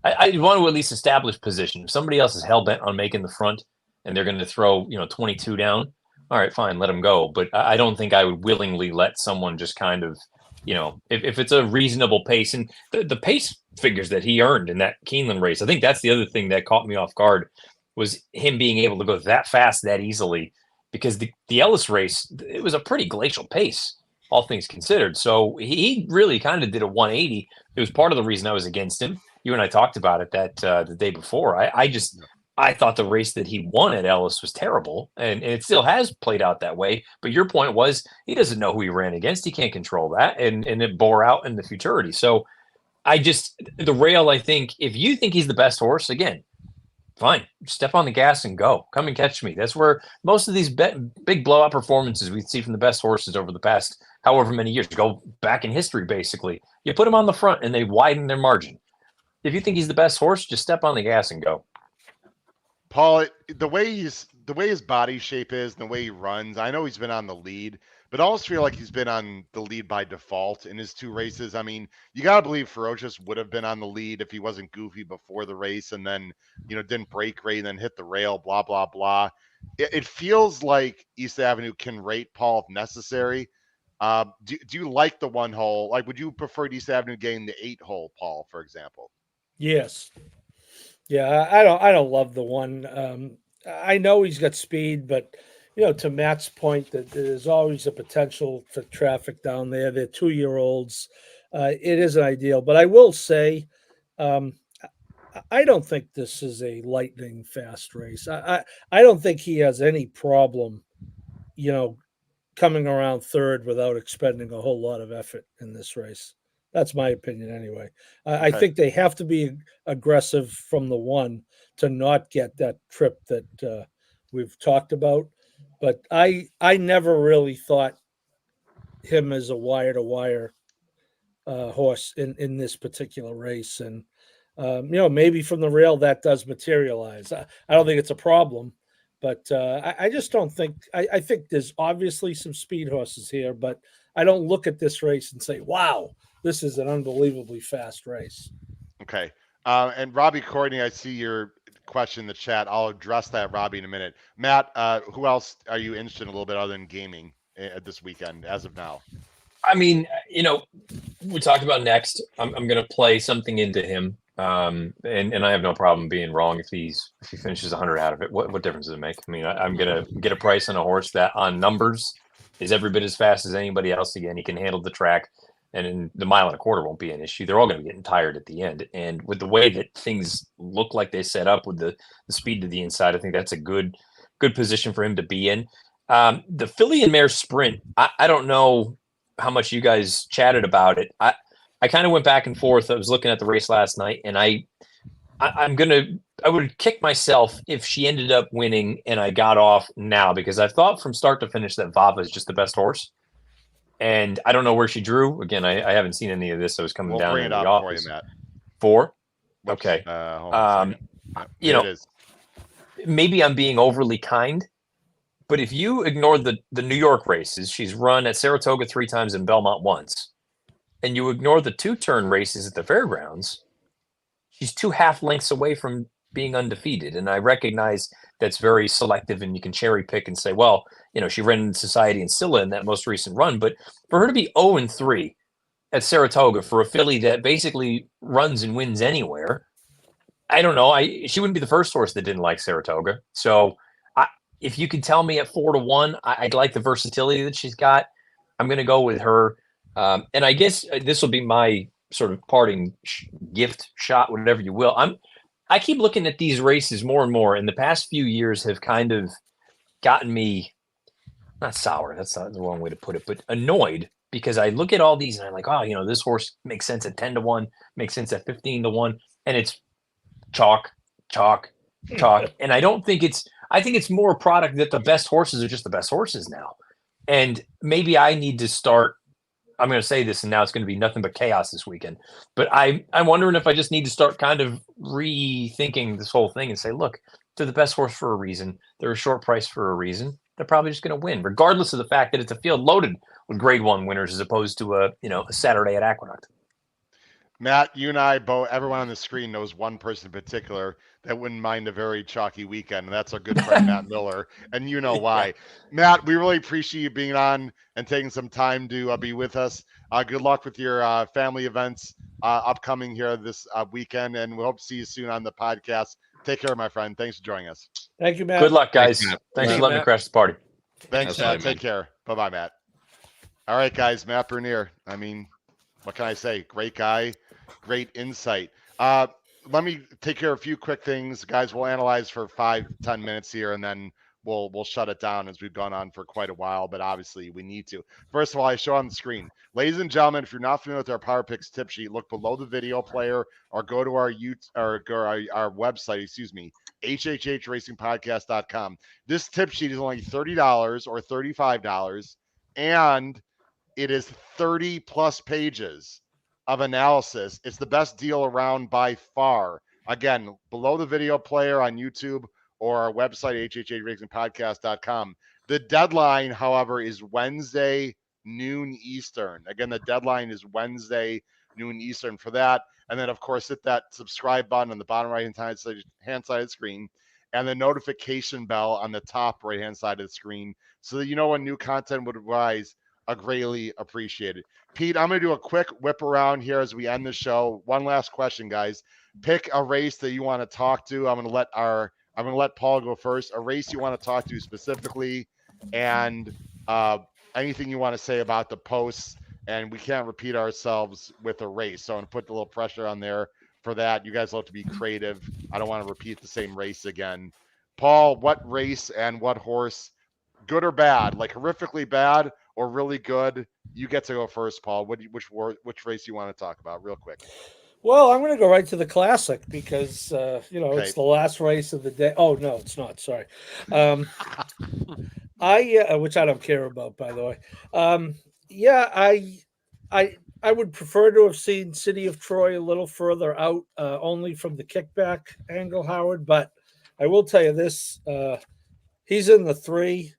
at least establish position. If somebody else is hell bent on making the front and they're going to throw 22 down, all right, fine, let him go. But I don't think I would willingly let someone just kind of, if it's a reasonable pace, and the pace figures that he earned in that Keeneland race, I think that's the other thing that caught me off guard, was him being able to go that fast that easily, because the Ellis race, it was a pretty glacial pace, all things considered. So he really kind of did a 180. It was part of the reason I was against him. You and I talked about it that the day before. I thought the race that he won at Ellis was terrible, and it still has played out that way. But your point was he doesn't know who he ran against. He can't control that, and it bore out in the futurity. So the rail, I think, if you think he's the best horse, again, fine, step on the gas and go. Come and catch me. That's where most of these big blowout performances we see from the best horses over the past however many years go back in history, basically. You put them on the front and they widen their margin. If you think he's the best horse, just step on the gas and go. Paul, the way his body shape is, and the way he runs, I know he's been on the lead, but I almost feel like he's been on the lead by default in his 2 races. I mean, you got to believe Ferocious would have been on the lead if he wasn't goofy before the race and then, didn't break rate and then hit the rail, blah, blah, blah. It feels like East Avenue can rate Paul if necessary. Do you like the 1 hole? Like, would you prefer East Avenue getting the 8 hole, Paul, for example? Yes. Yeah, I don't love the 1. I know he's got speed, but to Matt's point, that there's always a potential for traffic down there. They're 2-year-olds. It isn't ideal, but I will say, I don't think this is a lightning fast race. I don't think he has any problem, coming around third without expending a whole lot of effort in this race. That's my opinion anyway. I think they have to be aggressive from the 1 to not get that trip that we've talked about. But I never really thought him as a wire-to-wire horse in this particular race. And, maybe from the rail that does materialize. I don't think it's a problem. But I just don't think – I think there's obviously some speed horses here, but I don't look at this race and say, wow, this is an unbelievably fast race. Okay. And Robbie Courtney, I see your question in the chat. I'll address that, Robbie, in a minute. Matt, who else are you interested in a little bit other than gaming this weekend as of now? I mean, we talked about next. I'm going to play something into him. And I have no problem being wrong if he finishes 100 out of it. What difference does it make? I mean, I'm going to get a price on a horse that on numbers is every bit as fast as anybody else. Again, he can handle the track, and in the 1.25 miles won't be an issue. They're all going to be getting tired at the end. And with the way that things look like they set up with the speed to the inside, I think that's a good position for him to be in. The Filly and Mare Sprint, I don't know how much you guys chatted about it. I kind of went back and forth. I was looking at the race last night, and I would kick myself if she ended up winning and I got off now, because I thought from start to finish that Vava is just the best horse. And I don't know where she drew. Again, I haven't seen any of this. I was coming down in the office. For you, Matt. 4? Whoops. Okay. Maybe I'm being overly kind, but if you ignore the New York races, she's run at Saratoga 3 times and Belmont once, and you ignore the 2-turn races at the fairgrounds, she's 2 half lengths away from being undefeated. And I recognize that's very selective, and you can cherry pick and say, well, she ran in Society and Scylla in that most recent run. But for her to be 0-3 at Saratoga for a filly that basically runs and wins anywhere, I don't know. She wouldn't be the first horse that didn't like Saratoga. So if you could tell me at 4-1, I'd like the versatility that she's got. I'm going to go with her. And I guess this will be my sort of parting gift shot, whatever you will. I keep looking at these races more and more, and the past few years have kind of gotten me, not sour, that's not the wrong way to put it, but annoyed, because I look at all these and I'm like, oh, this horse makes sense at 10-1, makes sense at 15-1, and it's chalk. And I think it's more a product that the best horses are just the best horses now. And maybe I need to start, I'm going to say this, and now it's going to be nothing but chaos this weekend. But I'm wondering if I just need to start kind of rethinking this whole thing and say, look, they're the best horse for a reason. They're a short price for a reason. They're probably just going to win, regardless of the fact that it's a field loaded with Grade 1 winners as opposed to a Saturday at Aqueduct. Matt, you and I both, everyone on the screen knows one person in particular that wouldn't mind a very chalky weekend, and that's our good friend Matt Miller, and you know why. Matt, we really appreciate you being on and taking some time to be with us. Good luck with your family events upcoming here this weekend, and we hope to see you soon on the podcast. Take care, my friend. Thanks for joining us. Thank you, Matt. Good luck, guys. Thanks, Matt. Thanks Thank for you, letting me Matt. crash the party. Thanks, Absolutely, Matt. Take care. Bye-bye, Matt. All right, guys. Matt Bernier. I mean, what can I say? Great guy, great insight. Let me take care of a few quick things, guys. We'll analyze for 5-10 minutes here, and then we'll shut it down as we've gone on for quite a while. But obviously, we need to. First of all, I show on the screen, ladies and gentlemen. If you're not familiar with our Power Picks tip sheet, look below the video player or go to our our website. Excuse me, hhhracingpodcast.com. This tip sheet is only $30 or $35, and it is 30 plus pages of analysis. It's the best deal around by far. Again, below the video player on YouTube or our website, hhhracingpodcast.com. The deadline, however, is Wednesday, noon Eastern. Again, the deadline is Wednesday, noon Eastern for that. And then, of course, hit that subscribe button on the bottom right-hand side of the screen and the notification bell on the top right-hand side of the screen so that you know when new content would rise. Greatly appreciated. Pete, I'm going to do a quick whip around here as we end the show. One last question, guys. Pick a race that you want to talk to. I'm going to let Paul go first. A race you want to talk to specifically, and anything you want to say about the posts. And we can't repeat ourselves with a race, so I'm going to put a little pressure on there for that. You guys have to be creative. I don't want to repeat the same race again. Paul, what race and what horse, good or bad, like horrifically bad or really good? You get to go first, Paul. Which race you want to talk about real quick? Well, I'm going to go right to the Classic because, Okay. it's the last race of the day. Oh, no, it's not. Sorry. Which I don't care about, by the way. I would prefer to have seen City of Troy a little further out, only from the kickback angle, Howard. But I will tell you this, he's in the 3,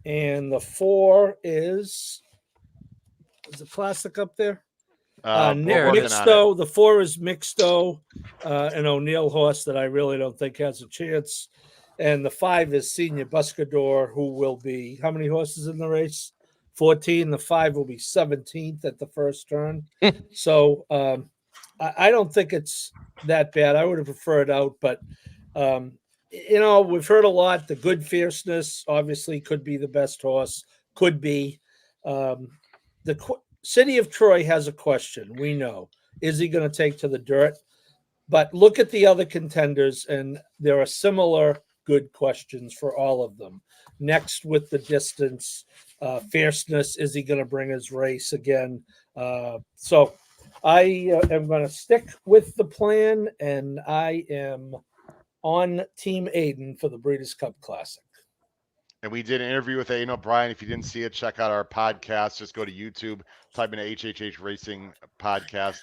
and the 4 is the Classic up there? Mixto. The 4 is Mixto, an O'Neill horse that I really don't think has a chance. And the 5 is Senior Buscador, who will be, how many horses in the race? 14. The 5 will be 17th at the first turn. So I don't think it's that bad. I would have preferred out, but we've heard a lot. The Good Fierceness obviously could be the best horse. Could be. The City of Troy has a question. We know. Is he going to take to the dirt? But look at the other contenders, and there are similar good questions for all of them. Next, with the distance, fierceness, is he going to bring his race again? So I am going to stick with the plan, and I am on Team Aiden for the Breeders' Cup Classic. And we did an interview with Aiden O'Brien. If you didn't see it, check out our podcast. Just go to YouTube, type in HHH Racing Podcast.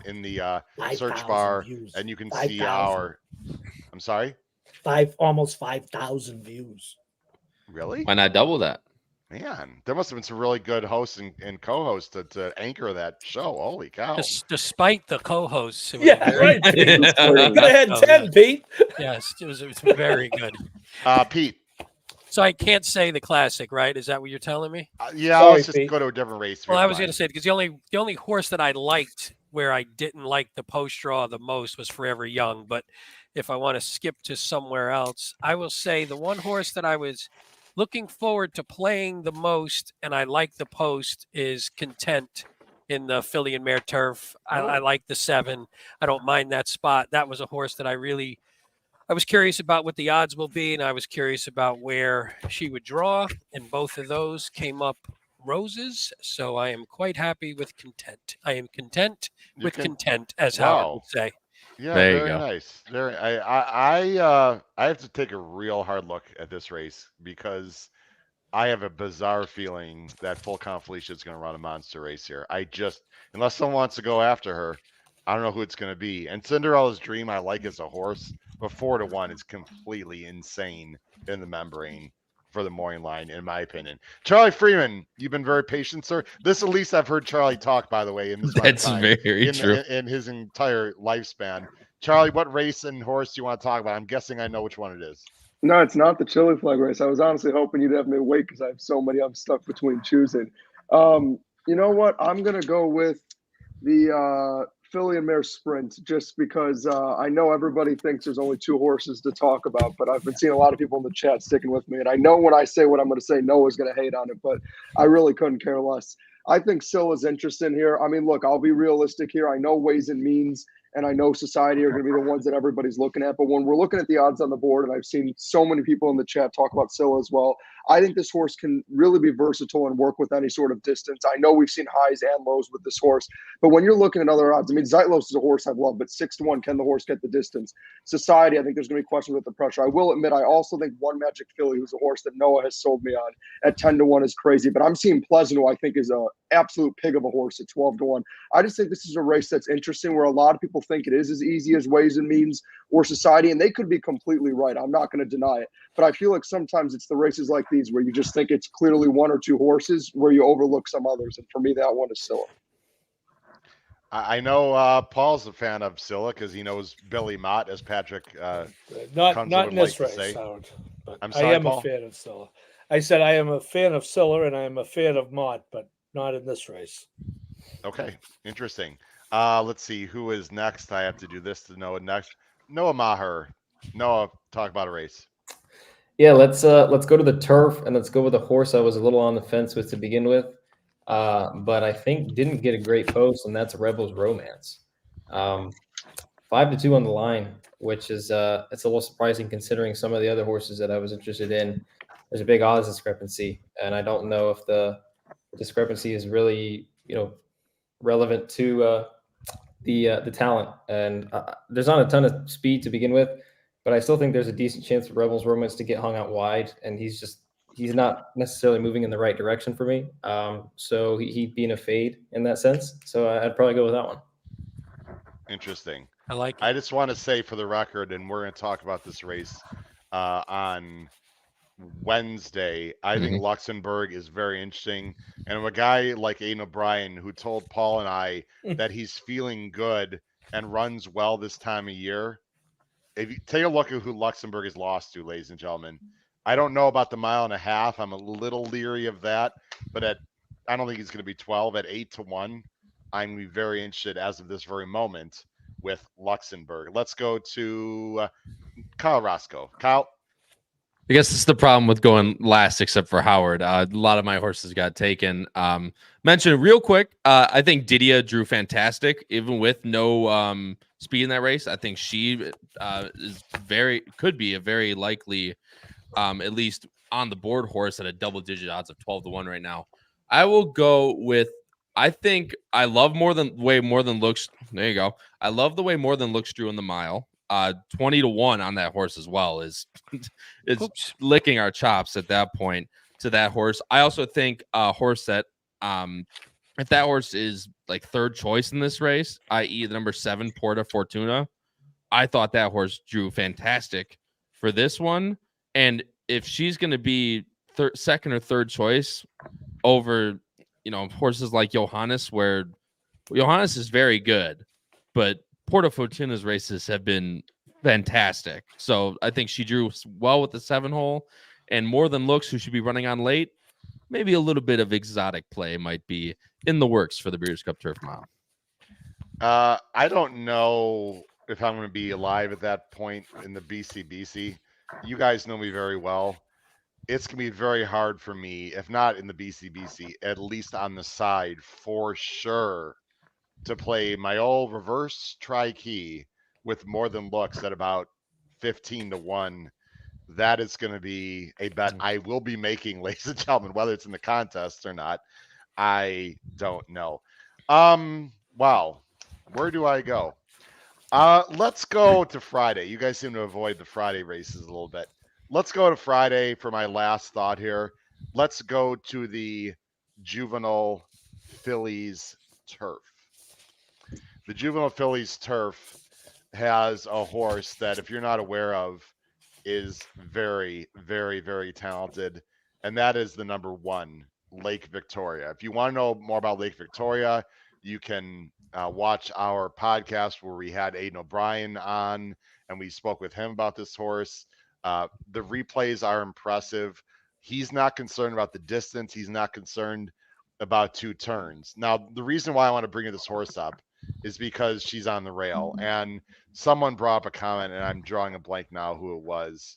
In the search bar, views. And you can 5, see 000. Our. I'm sorry. Almost 5,000 views. Really? Why not double that? Man, there must have been some really good hosts and co-hosts to anchor that show. Holy cow! Despite the co-hosts, right. Pete. You could have had 10, Pete. Yes, it was very good. Pete. So I can't say the Classic, right? Is that what you're telling me? Let's just go to a different race. Well, I was going to say, because the only horse that I liked where I didn't like the post draw the most was Forever Young. But if I want to skip to somewhere else, I will say the one horse that I was looking forward to playing the most, and I like the post, is Content in the Filly and Mare Turf. I like the 7. I don't mind that spot. That was a horse that I was curious about what the odds will be, and I was curious about where she would draw, and both of those came up roses. So I am quite happy with Content. I am content with content, as Howard would say. Yeah, very nice. Very. I have to take a real hard look at this race because I have a bizarre feeling that Full Count Felicia is going to run a monster race here. Unless someone wants to go after her, I don't know who it's going to be. And Cinderella's Dream, I like as a horse, but 4-1 is completely insane in the membrane for the morning line, in my opinion. Charlie Freeman, you've been very patient, sir. This at least I've heard Charlie talk, by the way, in this That's very true. In his entire lifespan. Charlie, what race and horse do you want to talk about? I'm guessing I know which one it is. No, it's not the chili flag race. I was honestly hoping you'd have me wait because I have so many I'm stuck between choosing. You know what? I'm gonna go with the Philly and Mare Sprint just because I know everybody thinks there's only 2 horses to talk about, but I've been seeing a lot of people in the chat sticking with me, and I know when I say what I'm going to say, Noah's going to hate on it, but I really couldn't care less. I think Scylla's interesting here. I mean, look, I'll be realistic here. I know Ways and Means and I know Society are going to be the ones that everybody's looking at. But when we're looking at the odds on the board, and I've seen so many people in the chat talk about Scylla as well, I think this horse can really be versatile and work with any sort of distance. I know we've seen highs and lows with this horse, but when you're looking at other odds, I mean, Zeitlos is a horse I've loved, but 6-1, can the horse get the distance? Society, I think there's going to be questions with the pressure. I will admit, I also think One Magic Filly, who's a horse that Noah has sold me on at 10-1, is crazy. But I'm seeing Pleasant, who I think is a absolute pig of a horse at 12-1. I just think this is a race that's interesting, where a lot of people think it is as easy as Ways and Means or Society, and they could be completely right. I'm not going to deny it. But I feel like sometimes it's the races like these where you just think it's clearly 1 or 2 horses where you overlook some others. And for me, that one is Scylla. I know Paul's a fan of Scylla because he knows Billy Mott, as Patrick not Kunzel in would this like to race, say. Howard. But I'm I sorry, am Paul? a fan of Scylla. I said I am a fan of Scylla and I am a fan of Mott, but not in this race. Okay, interesting. Let's see who is next. I have to do this to Noah next. Noah Maher. Noah, talk about a race. Yeah, let's go to the turf and let's go with a horse I was a little on the fence with to begin with, but I think didn't get a great post, and that's Rebels Romance. 5-2 on the line, which is it's a little surprising considering some of the other horses that I was interested in. There's a big odds discrepancy, and I don't know if the discrepancy is really relevant to the talent. And there's not a ton of speed to begin with, but I still think there's a decent chance for Rebels Romance to get hung out wide, and he's not necessarily moving in the right direction for me. So he'd be in a fade in that sense. So I'd probably go with that one. Interesting. I like it. I just want to say for the record, and we're going to talk about this race on Wednesday. I think Luxembourg is very interesting. And a guy like Aiden O'Brien, who told Paul and I that he's feeling good and runs well this time of year. If you take a look at who Luxembourg has lost to, ladies and gentlemen, I don't know about the 1.5 miles. I'm a little leery of that, but I don't think he's going to be 12 at 8-1. I'm going to be very interested as of this very moment with Luxembourg. Let's go to Kyle Roscoe. Kyle. I guess this is the problem with going last, except for Howard. A lot of my horses got taken. Mention real quick. I think Didia drew fantastic, even with no speed in that race. I think she could be a very likely, at least on the board horse at a double-digit odds of 12-1 right now. I will go with. I think I love way more than looks. There you go. I love the way More Than Looks drew in the mile. 20-1 on that horse as well is licking our chops at that point to that horse. I also think a horse that if that horse is like third choice in this race, i.e. the number 7 Porta Fortuna, I thought that horse drew fantastic for this one. And if she's going to be second or third choice over horses like Johannes, where Johannes is very good, but Porta Fortuna's races have been fantastic. So I think she drew well with the 7-hole, and More Than Looks, who should be running on late, maybe a little bit of exotic play might be in the works for the Breeders' Cup Turf Mile. I don't know if I'm going to be alive at that point in the BCBC. You guys know me very well. It's going to be very hard for me, if not in the BCBC, at least on the side for sure, to play my old reverse tri-key with More Than Looks at about 15-1. That is going to be a bet I will be making, ladies and gentlemen, whether it's in the contest or not. I don't know. Wow. Where do I go? Let's go to Friday. You guys seem to avoid the Friday races a little bit. Let's go to Friday for my last thought here. Let's go to the Juvenile Fillies Turf. The Juvenile Fillies Turf has a horse that, if you're not aware of, is very, very, very talented, and that is the number 1, Lake Victoria. If you want to know more about Lake Victoria, you can watch our podcast where we had Aiden O'Brien on and we spoke with him about this horse. The replays are impressive. He's not concerned about the distance. He's not concerned about 2 turns. Now, the reason why I want to bring this horse up is because she's on the rail. And someone brought up a comment, and I'm drawing a blank now who it was.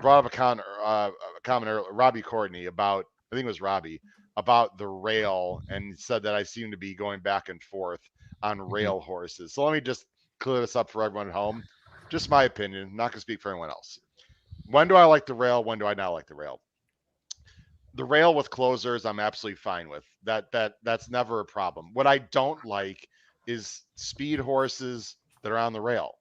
Brought up a comment earlier, Robbie Courtney, about, I think it was Robbie, about the rail, and said that I seem to be going back and forth on rail horses. So let me just clear this up for everyone at home. Just my opinion, not going to speak for anyone else. When do I like the rail? When do I not like the rail? The rail with closers, I'm absolutely fine with. That's never a problem. What I don't like is speed horses that are on the rail.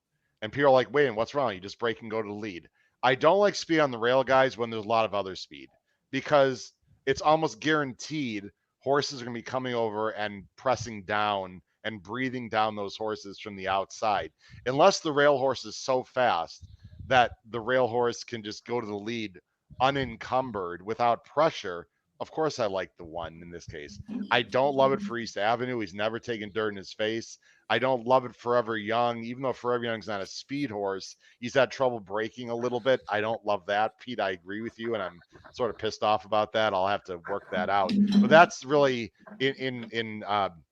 And people are like, wait, what's wrong? You just break and go to the lead. I don't like speed on the rail, guys, when there's a lot of other speed, because it's almost guaranteed horses are going to be coming over and pressing down and breathing down those horses from the outside. Unless the rail horse is so fast that the rail horse can just go to the lead unencumbered without pressure, of course I like the one in this case. I don't love it for East Avenue. He's never taken dirt in his face. I don't love it Forever Young, even though Forever Young's not a speed horse. He's had trouble breaking a little bit. I don't love that. Pete, I agree with you, and I'm sort of pissed off about that. I'll have to work that out. But that's really in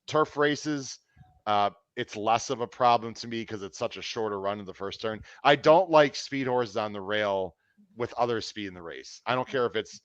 turf races. It's less of a problem to me because it's such a shorter run in the first turn. I don't like speed horses on the rail with other speed in the race. I don't care if it's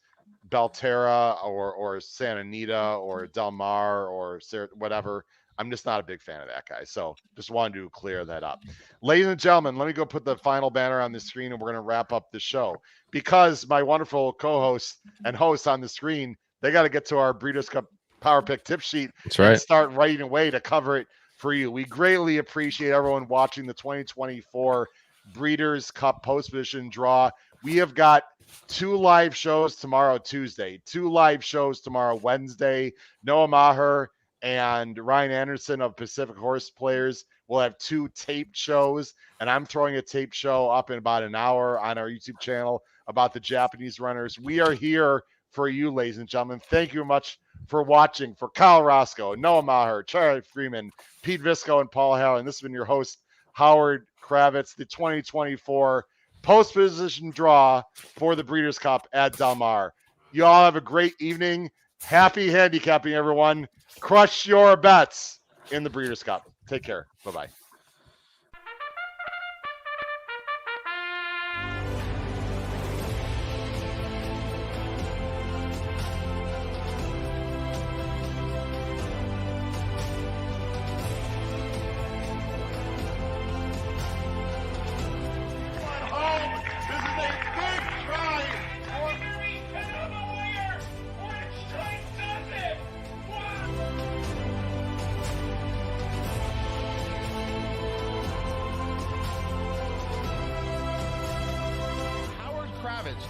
Belterra or Santa Anita or Del Mar or whatever. I'm just not a big fan of that guy. So just wanted to clear that up. Ladies and gentlemen, let me go put the final banner on the screen and we're going to wrap up the show. Because my wonderful co-hosts and hosts on the screen, they got to get to our Breeders' Cup Power Pick tip sheet. That's right. And start writing away to cover it for you. We greatly appreciate everyone watching the 2024 Breeders' Cup post-position draw. We have got 2 live shows tomorrow, Tuesday, 2 live shows tomorrow, Wednesday. Noah Maher and Ryan Anderson of Pacific Horse Players will have 2 taped shows, and I'm throwing a taped show up in about an hour on our YouTube channel about the Japanese runners. We are here for you, ladies and gentlemen. Thank you much for watching. For Kyle Roscoe, Noah Maher, Charlie Freeman, Pete Visco, and Paul Howland, this has been your host, Howard Kravitz, the 2024 post-position draw for the Breeders' Cup at Del Mar. You all have a great evening. Happy handicapping, everyone. Crush your bets in the Breeders' Cup. Take care. Bye-bye.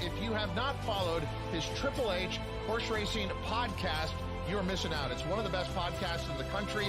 If you have not followed his Triple H Horse Racing podcast, you're missing out. It's one of the best podcasts in the country.